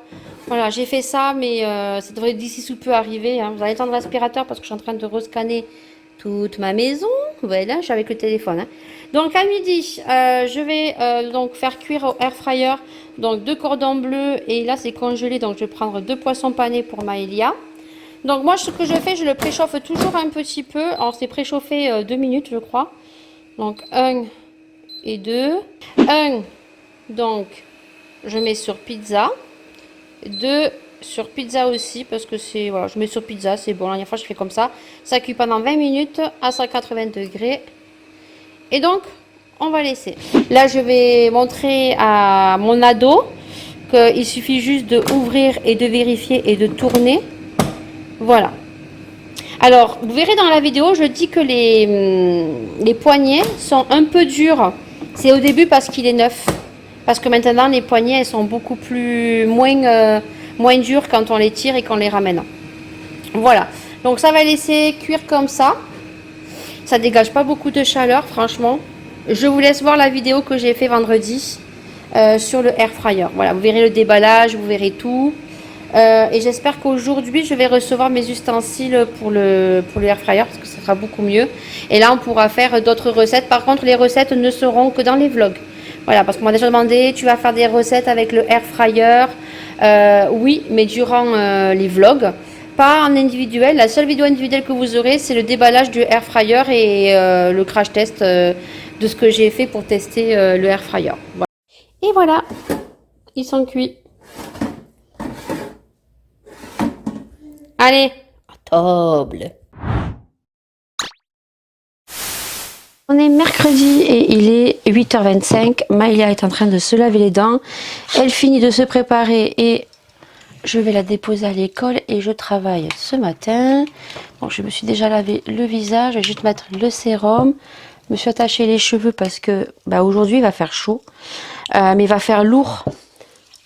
voilà, j'ai fait ça, mais ça devrait d'ici sous peu arriver. Hein. Vous allez entendre l'aspirateur parce que je suis en train de rescanner toute ma maison. Voilà, je suis avec le téléphone. Hein. Donc, à midi, je vais donc faire cuire au air fryer donc 2 cordons bleus. Et là, c'est congelé, donc je vais prendre 2 poissons panés pour Maëlia. Donc, moi, ce que je fais, je le préchauffe toujours un petit peu. Alors, c'est préchauffé 2 minutes, je crois. Donc, 1 et 2. 1. Donc, je mets sur pizza. 2 sur pizza aussi, parce que c'est... Voilà, je mets sur pizza, c'est bon. La dernière fois, je fais comme ça. Ça cuit pendant 20 minutes à 180 degrés. Et donc, on va laisser. Là, je vais montrer à mon ado qu'il suffit juste d'ouvrir et de vérifier et de tourner. Voilà. Alors, vous verrez dans la vidéo, je dis que les poignets sont un peu durs. C'est au début parce qu'il est neuf. Parce que maintenant, les poignets, elles sont beaucoup moins dures quand on les tire et qu'on les ramène. Voilà. Donc, ça va laisser cuire comme ça. Ça dégage pas beaucoup de chaleur, franchement. Je vous laisse voir la vidéo que j'ai fait vendredi sur le air fryer. Voilà, vous verrez le déballage, vous verrez tout. Et j'espère qu'aujourd'hui, je vais recevoir mes ustensiles pour le air fryer parce que ça sera beaucoup mieux. Et là, on pourra faire d'autres recettes. Par contre, les recettes ne seront que dans les vlogs. Voilà, parce qu'on m'a déjà demandé, tu vas faire des recettes avec le air fryer. Oui, mais durant les vlogs, pas en individuel. La seule vidéo individuelle que vous aurez, c'est le déballage du air fryer et le crash test de ce que j'ai fait pour tester le air fryer. Voilà. Et voilà, ils sont cuits. Allez, à table. On est mercredi et il est 8h25. Maëlia est en train de se laver les dents. Elle finit de se préparer et je vais la déposer à l'école et je travaille ce matin. Donc je me suis déjà lavé le visage. Je vais juste mettre le sérum. Je me suis attaché les cheveux parce que aujourd'hui il va faire chaud. Mais il va faire lourd.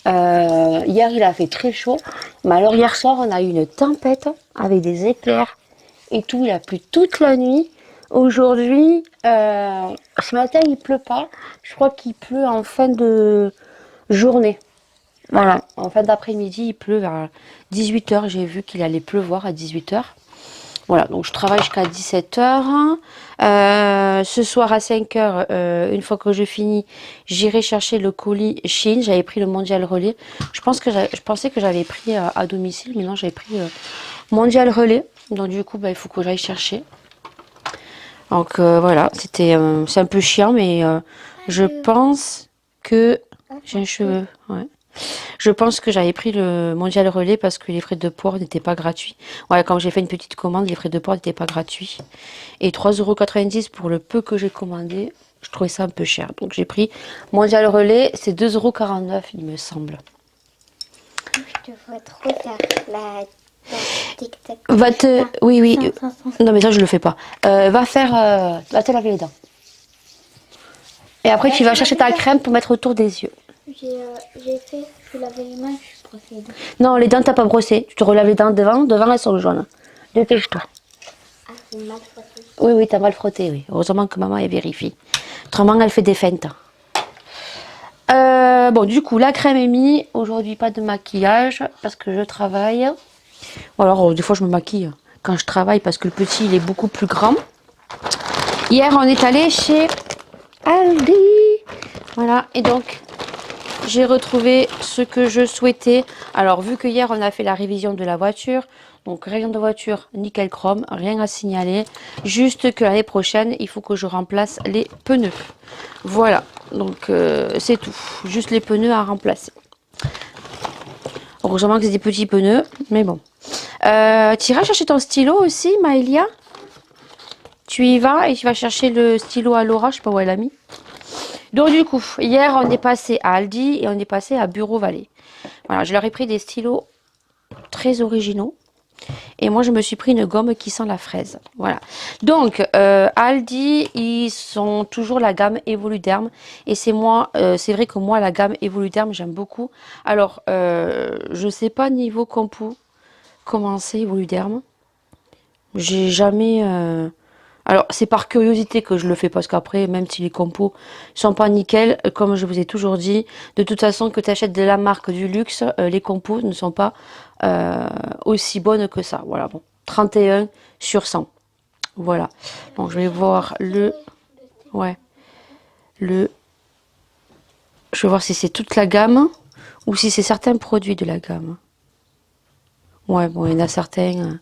Hier il a fait très chaud. Mais alors hier soir on a eu une tempête avec des éclairs et tout. Il a plu toute la nuit. Aujourd'hui, ce matin, il pleut pas. Je crois qu'il pleut en fin de journée. Voilà, en fin d'après-midi, il pleut vers 18h. J'ai vu qu'il allait pleuvoir à 18h. Voilà, donc je travaille jusqu'à 17h. Ce soir à 5h, une fois que je finis, j'irai chercher le colis Shein. J'avais pris le Mondial Relais. Je pensais que j'avais pris à domicile, mais non, j'avais pris Mondial Relais. Donc du coup, il faut que j'aille chercher. Donc voilà, c'est un peu chiant, mais je pense que j'ai un cheveu. Ouais. Je pense que j'avais pris le Mondial Relais parce que les frais de port n'étaient pas gratuits. Ouais, quand j'ai fait une petite commande, les frais de port n'étaient pas gratuits. Et 3,90 € pour le peu que j'ai commandé, je trouvais ça un peu cher. Donc j'ai pris Mondial Relais, c'est 2,49 € il me semble. Je devrais trop faire la tic-tac. Va te... Oui, oui. Non mais ça je le fais pas. Va te laver les dents. Et après tu vas chercher ta crème pour mettre autour des yeux. J'ai fait, je lavais les mains, je brossais les dents. Non, les dents t'as pas brossé. Tu te relaves les dents devant elles sont jaunes. Dépêche-toi. Ah, c'est mal frotté. Oui, oui, t'as mal frotté, oui. Heureusement que maman elle vérifie. Autrement elle fait des feintes. Bon, du coup, la crème est mise. Aujourd'hui, pas de maquillage parce que je travaille. Ou alors, des fois, je me maquille quand je travaille parce que le petit, il est beaucoup plus grand. Hier, on est allé chez Aldi. Voilà, et donc, j'ai retrouvé ce que je souhaitais. Alors, vu que hier, on a fait la révision de la voiture. Donc, révision de voiture, nickel chrome, rien à signaler. Juste que l'année prochaine, il faut que je remplace les pneus. Voilà, donc c'est tout. Juste les pneus à remplacer. Heureusement que c'est des petits pneus, mais bon. Tu iras chercher ton stylo aussi, Maëlia? Tu y vas et tu vas chercher le stylo à Laura, je sais pas où elle l'a mis. Donc du coup, hier on est passé à Aldi et on est passé à Bureau Vallée. Voilà, je leur ai pris des stylos très originaux. Et moi, je me suis pris une gomme qui sent la fraise. Voilà. Donc, Aldi, ils sont toujours la gamme Evoluderm. Et c'est vrai que moi, la gamme Evoluderm, j'aime beaucoup. Alors, je sais pas niveau compo comment c'est Evoluderm. J'ai jamais... Alors, c'est par curiosité que je le fais parce qu'après, même si les compos sont pas nickel, comme je vous ai toujours dit, de toute façon, que tu achètes de la marque du luxe, les compos ne sont pas aussi bonnes que ça. Voilà, bon, 31 sur 100. Voilà. Donc, je vais voir le... Ouais. Je vais voir si c'est toute la gamme ou si c'est certains produits de la gamme. Ouais, bon, il y en a certains...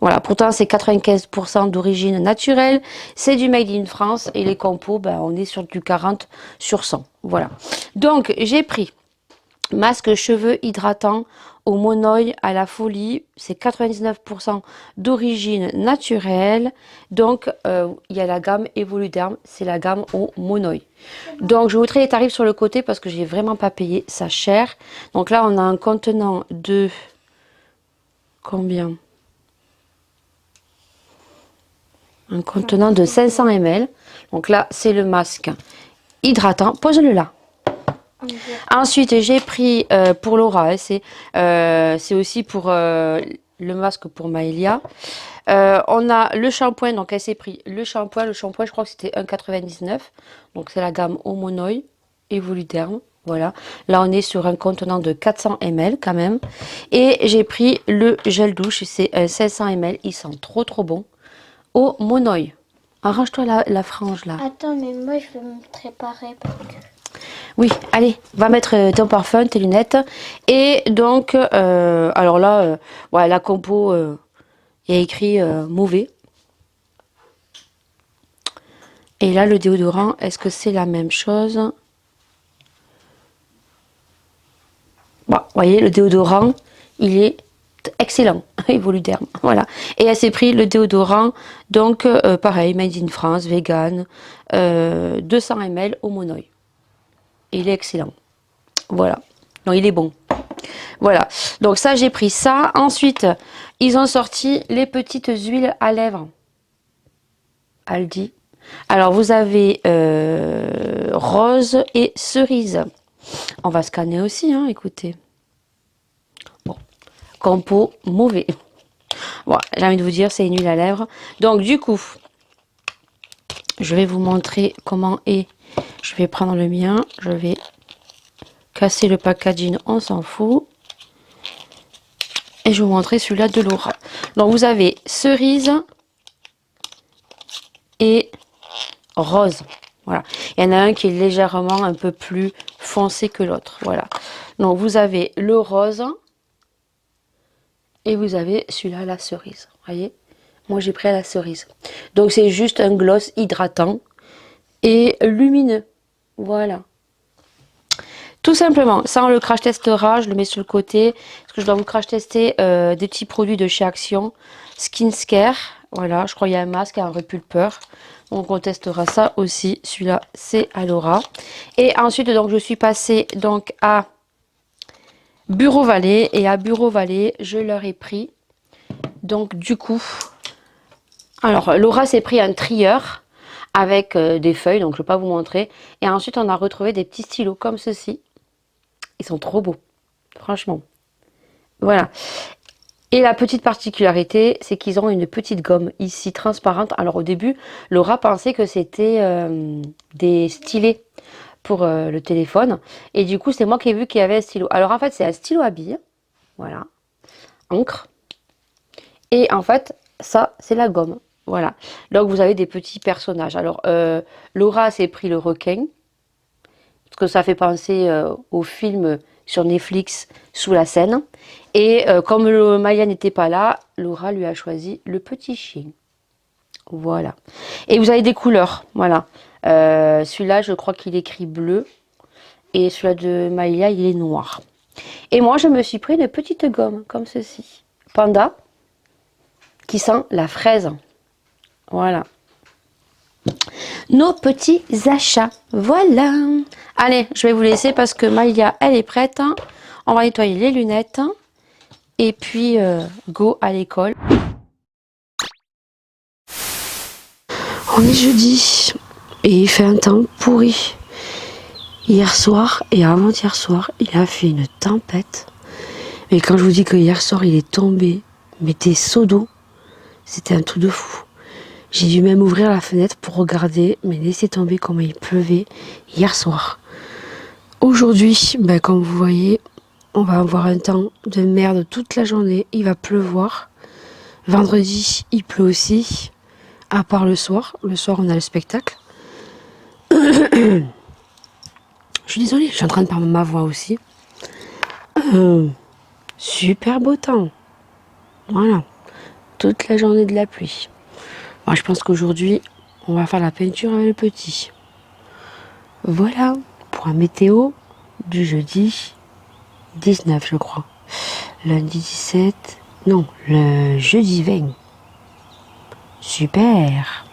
Voilà, pourtant c'est 95% d'origine naturelle, c'est du made in France et les compos, ben, on est sur du 40 sur 100. Voilà. Donc j'ai pris masque cheveux hydratant au monoï à la folie, c'est 99% d'origine naturelle. Donc il y a la gamme Evoluderm, c'est la gamme au monoï. Donc je vous mettrai les tarifs sur le côté parce que j'ai vraiment pas payé ça cher. Donc là on a un contenant de combien? Un contenant de 500 ml. Donc là, c'est le masque hydratant. Pose-le là. Ensuite, j'ai pris pour Laura, hein, c'est aussi pour le masque pour Maëlia. On a le shampoing, donc elle s'est pris le shampoing. Le shampoing, je crois que c'était 1,99 €. Donc c'est la gamme Homonoï Evoluderm. Voilà. Là, on est sur un contenant de 400 ml quand même. Et j'ai pris le gel douche, c'est 500 ml. Il sent trop trop bon. Au monoï. Arrange-toi la frange là. Attends, mais moi je vais me préparer parce que... Oui, allez, va mettre ton parfum, tes lunettes. Et donc, alors là, ouais, la compo, il y a écrit mauvais. Et là, le déodorant, est-ce que c'est la même chose? Bon, vous voyez, le déodorant, il est excellent. Evoluderm, voilà. Et elle s'est pris le déodorant, donc pareil, made in France, vegan, 200 ml au monoï. Il est excellent. Voilà. Non, il est bon. Voilà. Donc ça, j'ai pris ça. Ensuite, ils ont sorti les petites huiles à lèvres. Aldi. Alors, vous avez rose et cerise. On va scanner aussi, hein, écoutez. Bon. Compo mauvais. Voilà, j'ai envie de vous dire, c'est une huile à lèvres. Donc, du coup, je vais vous montrer comment est. Je vais prendre le mien. Je vais casser le packaging, on s'en fout. Et je vais vous montrer celui-là de Laura. Donc vous avez cerise et rose. Voilà. Il y en a un qui est légèrement un peu plus foncé que l'autre. Voilà. Donc vous avez le rose et vous avez celui-là, la cerise. Vous voyez? Moi, j'ai pris à la cerise. Donc, c'est juste un gloss hydratant et lumineux. Voilà. Tout simplement, ça on le crash testera, je le mets sur le côté. Parce que je dois vous crash tester des petits produits de chez Action. Skincare, voilà, je crois qu'il y a un masque et un repulpeur. Donc on testera ça aussi. Celui-là, c'est Alora. Et ensuite, donc je suis passée donc à Bureau Vallée. Et à Bureau Vallée, je leur ai pris. Donc du coup, alors Laura s'est pris un trieur avec des feuilles, donc je ne vais pas vous montrer. Et ensuite, on a retrouvé des petits stylos comme ceci. Ils sont trop beaux, franchement. Voilà. Et la petite particularité, c'est qu'ils ont une petite gomme ici transparente. Alors au début, Laura pensait que c'était des stylets pour le téléphone. Et du coup, c'est moi qui ai vu qu'il y avait un stylo. Alors en fait, c'est un stylo à billes. Voilà. Encre. Et en fait, ça, c'est la gomme. Voilà. Donc vous avez des petits personnages. Alors Laura s'est pris le requin. Parce que ça fait penser au film sur Netflix Sous la Seine. Et comme Maya n'était pas là, Laura lui a choisi le petit chien. Voilà. Et vous avez des couleurs. Voilà. Celui-là, je crois qu'il écrit bleu. Et celui-là de Maya, il est noir. Et moi, je me suis pris une petite gomme, comme ceci. Panda, qui sent la fraise. Voilà. Nos petits achats. Voilà. Allez, je vais vous laisser parce que Maya, elle est prête. On va nettoyer les lunettes. Et puis, go à l'école. On est jeudi. Et il fait un temps pourri. Hier soir et avant-hier soir, il a fait une tempête. Mais quand je vous dis que hier soir, il est tombé, mais des seaux d'eau, c'était un truc de fou. J'ai dû même ouvrir la fenêtre pour regarder, mais laisser tomber comment il pleuvait hier soir. Aujourd'hui, ben, comme vous voyez, on va avoir un temps de merde toute la journée. Il va pleuvoir. Vendredi, il pleut aussi, à part le soir. Le soir, on a le spectacle. Je suis désolée, je suis en train de perdre ma voix aussi. Super beau temps. Voilà. Toute la journée de la pluie. Moi, je pense qu'aujourd'hui, on va faire la peinture avec le petit. Voilà, pour un météo du jeudi 19, je crois. Lundi 17, non, le jeudi 20. Super.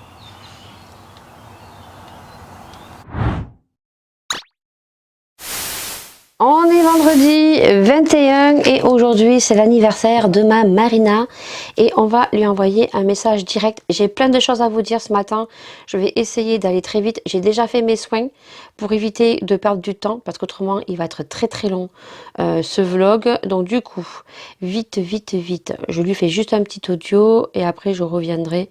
On est vendredi 21 et aujourd'hui c'est l'anniversaire de ma Marina et on va lui envoyer un message direct. J'ai plein de choses à vous dire ce matin, je vais essayer d'aller très vite. J'ai déjà fait mes soins pour éviter de perdre du temps parce qu'autrement il va être très très long ce vlog. Donc du coup, vite, je lui fais juste un petit audio et après je reviendrai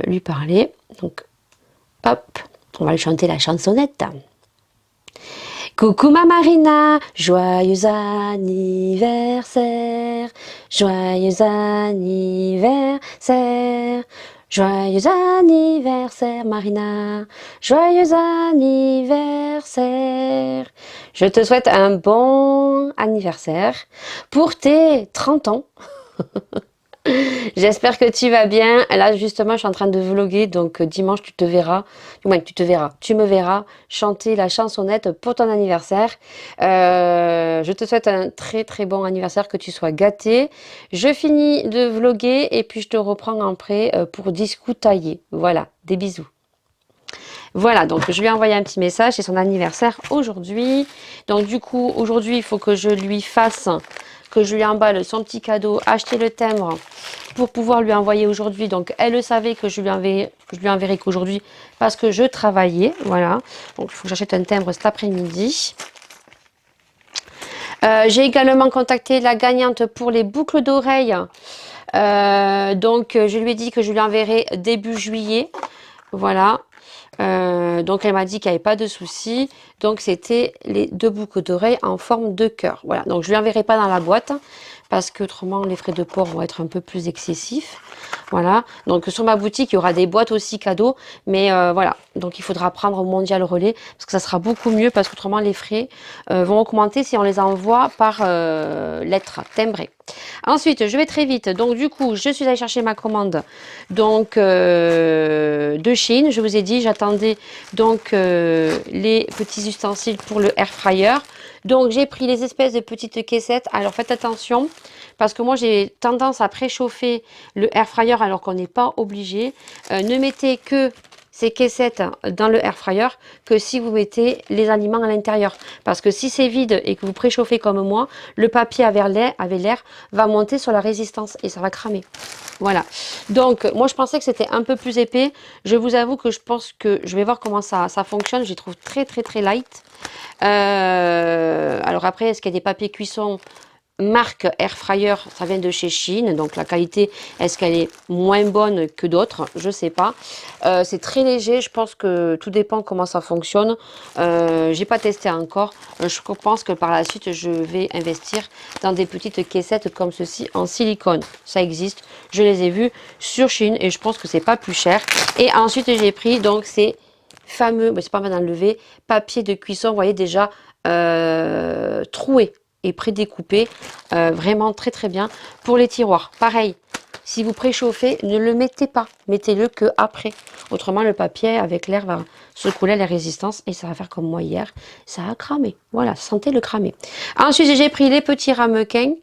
lui parler. Donc hop, on va lui chanter la chansonnette. Coucou ma Marina, joyeux anniversaire, joyeux anniversaire, joyeux anniversaire Marina, joyeux anniversaire. Je te souhaite un bon anniversaire pour tes 30 ans. J'espère que tu vas bien. Là, justement, je suis en train de vlogger. Donc, dimanche, tu te verras. Du moins, tu me verras chanter la chansonnette pour ton anniversaire. Je te souhaite un très, très bon anniversaire. Que tu sois gâté. Je finis de vlogger et puis je te reprends après pour discutailler. Voilà, des bisous. Voilà, donc je lui ai envoyé un petit message. C'est son anniversaire aujourd'hui. Donc, du coup, aujourd'hui, il faut que je lui fasse... que je lui emballe son petit cadeau, acheter le timbre pour pouvoir lui envoyer aujourd'hui. Donc, elle le savait que je lui enverrai qu'aujourd'hui parce que je travaillais. Voilà. Donc, il faut que j'achète un timbre cet après-midi. J'ai également contacté la gagnante pour les boucles d'oreilles. Donc, je lui ai dit que je lui enverrai début juillet. Voilà. Donc elle m'a dit qu'il n'y avait pas de souci. Donc c'était les 2 boucles d'oreilles en forme de cœur. Voilà, donc je ne lui enverrai pas dans la boîte parce qu'autrement les frais de port vont être un peu plus excessifs. Voilà, donc sur ma boutique, il y aura des boîtes aussi cadeaux, mais voilà, donc il faudra prendre Mondial Relais, parce que ça sera beaucoup mieux, parce qu'autrement les frais vont augmenter si on les envoie par lettre timbrée. Ensuite, je vais très vite, donc du coup, je suis allée chercher ma commande donc de Chine. Je vous ai dit, j'attendais donc les petits ustensiles pour le air fryer. Donc j'ai pris les espèces de petites caissettes. Alors faites attention, parce que moi j'ai tendance à préchauffer le air fryer alors qu'on n'est pas obligé. Ne mettez que ces caissettes dans le air fryer que si vous mettez les aliments à l'intérieur, parce que si c'est vide et que vous préchauffez comme moi, le papier avec l'air va monter sur la résistance et ça va cramer. Voilà, donc moi je pensais que c'était un peu plus épais. Je vous avoue que je pense que je vais voir comment ça fonctionne. Je les trouve très très très light. Alors après, est-ce qu'il y a des papiers cuisson marque Air Fryer, ça vient de chez Chine, donc la qualité, est-ce qu'elle est moins bonne que d'autres? Je sais pas. C'est très léger, je pense que tout dépend comment ça fonctionne. J'ai pas testé encore. Je pense que par la suite, je vais investir dans des petites caissettes comme ceci en silicone. Ça existe, je les ai vues sur Chine et je pense que c'est pas plus cher. Et ensuite, j'ai pris donc ces fameux, c'est pas mal d'enlever, papier de cuisson, vous voyez déjà troué et prédécoupé, vraiment très très bien pour les tiroirs. Pareil, si vous préchauffez, ne le mettez pas, mettez-le que après. Autrement, le papier avec l'air va se couler les résistances et ça va faire comme moi hier, ça a cramé. Voilà, sentez le cramer. Ensuite, j'ai pris les petits ramequins.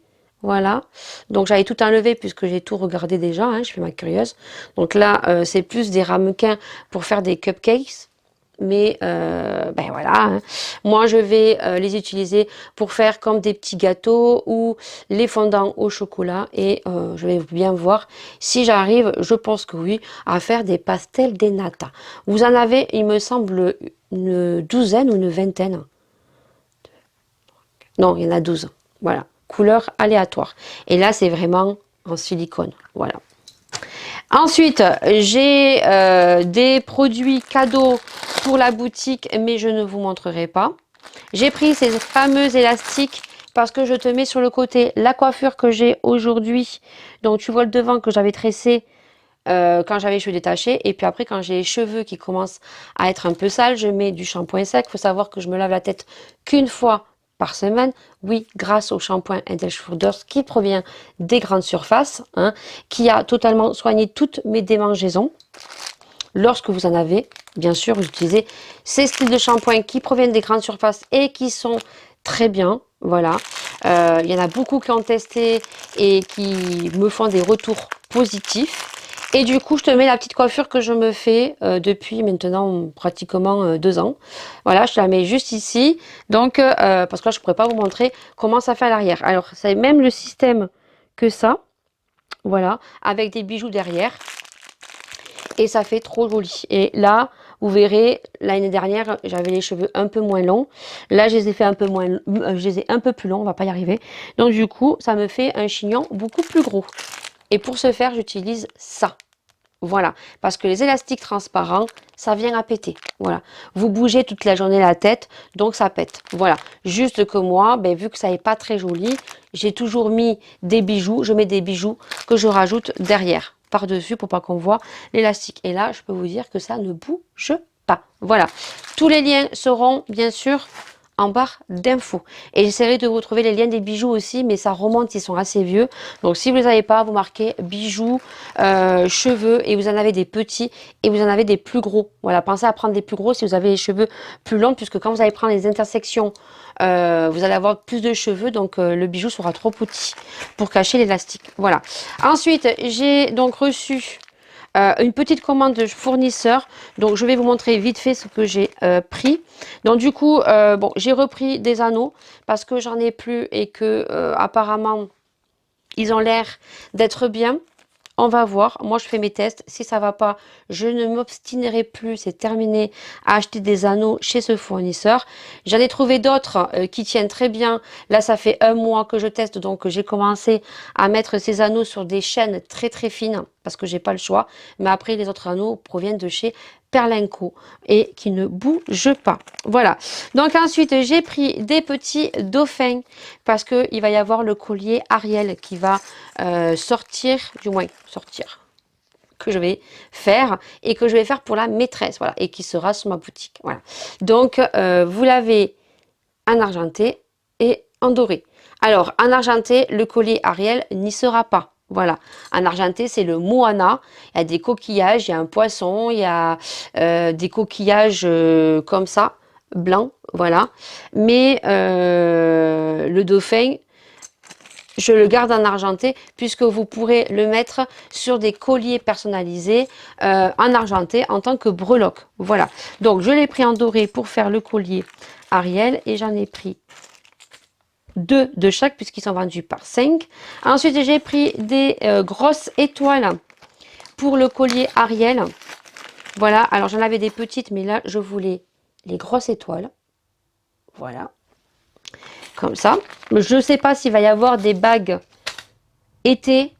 Voilà, donc j'avais tout enlevé puisque j'ai tout regardé déjà, hein, je fais ma curieuse. Donc là, c'est plus des ramequins pour faire des cupcakes. Mais ben voilà, hein. Moi je vais les utiliser pour faire comme des petits gâteaux ou les fondants au chocolat et je vais bien voir si j'arrive, je pense que oui, à faire des pastels des nata. Vous en avez, il me semble, une douzaine ou une vingtaine. Non, il y en a 12. Voilà, couleur aléatoire. Et là c'est vraiment en silicone. Voilà. Ensuite, j'ai des produits cadeaux pour la boutique, mais je ne vous montrerai pas. J'ai pris ces fameux élastiques parce que je te mets sur le côté la coiffure que j'ai aujourd'hui. Donc, tu vois le devant que j'avais tressé quand j'avais les cheveux détachés. Et puis après, quand j'ai les cheveux qui commencent à être un peu sales, je mets du shampoing sec. Il faut savoir que je me lave la tête qu'une fois par semaine, oui, grâce au shampoing Edelschroeders qui provient des grandes surfaces, hein, qui a totalement soigné toutes mes démangeaisons. Lorsque vous en avez, bien sûr, vous utilisez ces styles de shampoing qui proviennent des grandes surfaces et qui sont très bien. Voilà, il y en a beaucoup qui ont testé et qui me font des retours positifs. Et du coup, je te mets la petite coiffure que je me fais depuis maintenant pratiquement 2 ans. Voilà, je te la mets juste ici. Donc, parce que là, je ne pourrais pas vous montrer comment ça fait à l'arrière. Alors, c'est même le système que ça. Voilà, avec des bijoux derrière. Et ça fait trop joli. Et là, vous verrez, l'année dernière, j'avais les cheveux un peu moins longs. Là, je les ai fait un peu moins, je les ai un peu plus longs, on va pas y arriver. Donc, du coup, ça me fait un chignon beaucoup plus gros. Et pour ce faire, j'utilise ça. Voilà, parce que les élastiques transparents, ça vient à péter. Voilà, vous bougez toute la journée la tête, donc ça pète. Voilà, juste que moi, ben, vu que ça n'est pas très joli, j'ai toujours mis des bijoux. Je mets des bijoux que je rajoute derrière, par-dessus, pour pas qu'on voit l'élastique. Et là, je peux vous dire que ça ne bouge pas. Voilà, tous les liens seront bien sûr en barre d'infos. Et j'essaierai de vous trouver les liens des bijoux aussi, mais ça remonte, ils sont assez vieux. Donc si vous ne les avez pas, vous marquez bijoux, cheveux, et vous en avez des petits et vous en avez des plus gros. Voilà, pensez à prendre des plus gros si vous avez les cheveux plus longs, puisque quand vous allez prendre les intersections, vous allez avoir plus de cheveux, donc le bijou sera trop petit pour cacher l'élastique. Voilà. Ensuite, j'ai donc reçu une petite commande de fournisseur, donc je vais vous montrer vite fait ce que j'ai pris. Donc du coup, bon, j'ai repris des anneaux parce que j'en ai plus et que apparemment ils ont l'air d'être bien. On va voir, moi je fais mes tests, si ça va pas, je ne m'obstinerai plus, c'est terminé, à acheter des anneaux chez ce fournisseur. J'en ai trouvé d'autres qui tiennent très bien, là ça fait 1 mois que je teste, donc j'ai commencé à mettre ces anneaux sur des chaînes très très fines. parce que j'ai pas le choix. Mais après, les autres anneaux proviennent de chez Perlenco et qui ne bougent pas. Voilà. Donc ensuite, j'ai pris des petits dauphins parce que il va y avoir le collier Ariel qui va sortir, du moins sortir, que je vais faire et que je vais faire pour la maîtresse, voilà, et qui sera sur ma boutique. Voilà. Donc, vous l'avez en argenté et en doré. Alors, en argenté, le collier Ariel n'y sera pas. Voilà, en argenté, c'est le Moana. Il y a des coquillages, il y a un poisson, il y a des coquillages comme ça, blancs, voilà. Mais le dauphin, je le garde en argenté puisque vous pourrez le mettre sur des colliers personnalisés en argenté en tant que breloque. Voilà, donc je l'ai pris en doré pour faire le collier Ariel et j'en ai pris 2 de chaque puisqu'ils sont vendus par 5. Ensuite, j'ai pris des grosses étoiles pour le collier Ariel. Voilà, alors j'en avais des petites, mais là, je voulais les grosses étoiles. Voilà, comme ça. Je ne sais pas s'il va y avoir des bagues été.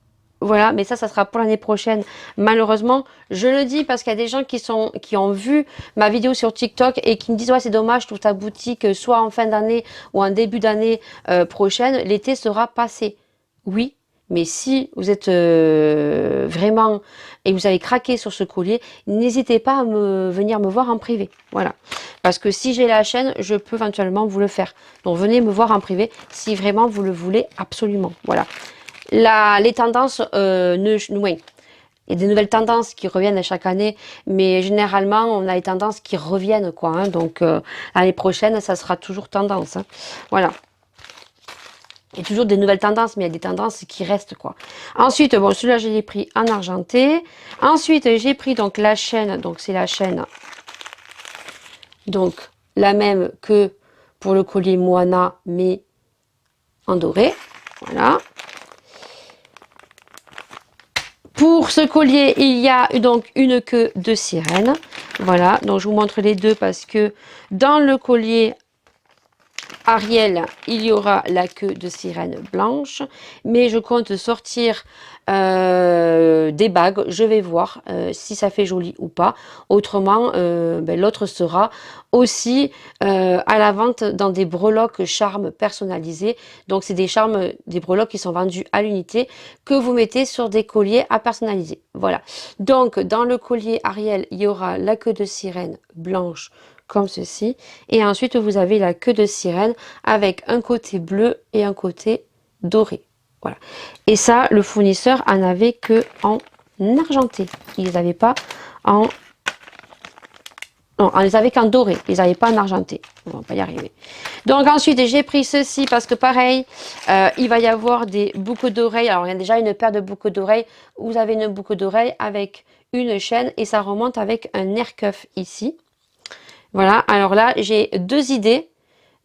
Voilà, mais ça sera pour l'année prochaine. Malheureusement, je le dis parce qu'il y a des gens qui ont vu ma vidéo sur TikTok et qui me disent « Ouais, c'est dommage, toute ta boutique, soit en fin d'année ou en début d'année prochaine, l'été sera passé. » Oui, mais si vous êtes vraiment et vous avez craqué sur ce collier, n'hésitez pas à venir me voir en privé. Voilà, parce que si j'ai la chaîne, je peux éventuellement vous le faire. Donc, venez me voir en privé si vraiment vous le voulez absolument. Voilà. Les tendances, oui, il y a des nouvelles tendances qui reviennent chaque année, mais généralement, on a les tendances qui reviennent, quoi. Hein, donc, l'année prochaine, ça sera toujours tendance. Hein, voilà. Il y a toujours des nouvelles tendances, mais il y a des tendances qui restent, quoi. Ensuite, bon, celui-là, je l'ai pris en argenté. Ensuite, j'ai pris donc la chaîne, donc c'est la chaîne, donc la même que pour le collier Moana, mais en doré. Voilà. Pour ce collier, il y a donc une queue de sirène. Voilà, donc je vous montre les deux parce que dans le collier Ariel, il y aura la queue de sirène blanche. Mais je compte sortir des bagues. Je vais voir si ça fait joli ou pas. Autrement, l'autre sera aussi à la vente dans des breloques charmes personnalisés. Donc, c'est des charmes, des breloques qui sont vendus à l'unité que vous mettez sur des colliers à personnaliser. Voilà. Donc, dans le collier Ariel, il y aura la queue de sirène blanche comme ceci. Et ensuite, vous avez la queue de sirène avec un côté bleu et un côté doré. Voilà. Et ça, le fournisseur en avait que en argenté. Ils les avaient pas en... Non, on les avait qu'en doré. Ils n'avaient pas en argenté. On va pas y arriver. Donc ensuite, j'ai pris ceci parce que pareil, il va y avoir des boucles d'oreilles. Alors, il y a déjà une paire de boucles d'oreilles. Vous avez une boucle d'oreille avec une chaîne et ça remonte avec un air cuff ici. Voilà, alors là, j'ai 2 idées.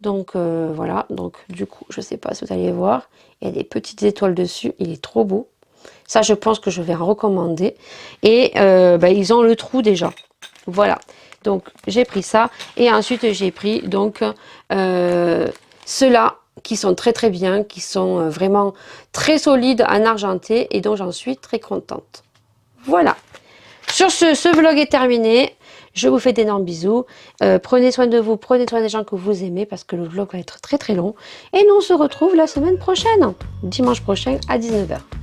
Donc, voilà. Donc, du coup, je ne sais pas si vous allez voir. Il y a des petites étoiles dessus. Il est trop beau. Ça, je pense que je vais en recommander. Et ils ont le trou déjà. Voilà. Donc, j'ai pris ça. Et ensuite, j'ai pris donc ceux-là qui sont très, très bien. Qui sont vraiment très solides en argenté. Et dont j'en suis très contente. Voilà. Sur ce vlog est terminé. Je vous fais d'énormes bisous. Prenez soin de vous, prenez soin des gens que vous aimez parce que le vlog va être très très long. Et nous on se retrouve la semaine prochaine, dimanche prochain à 19 h.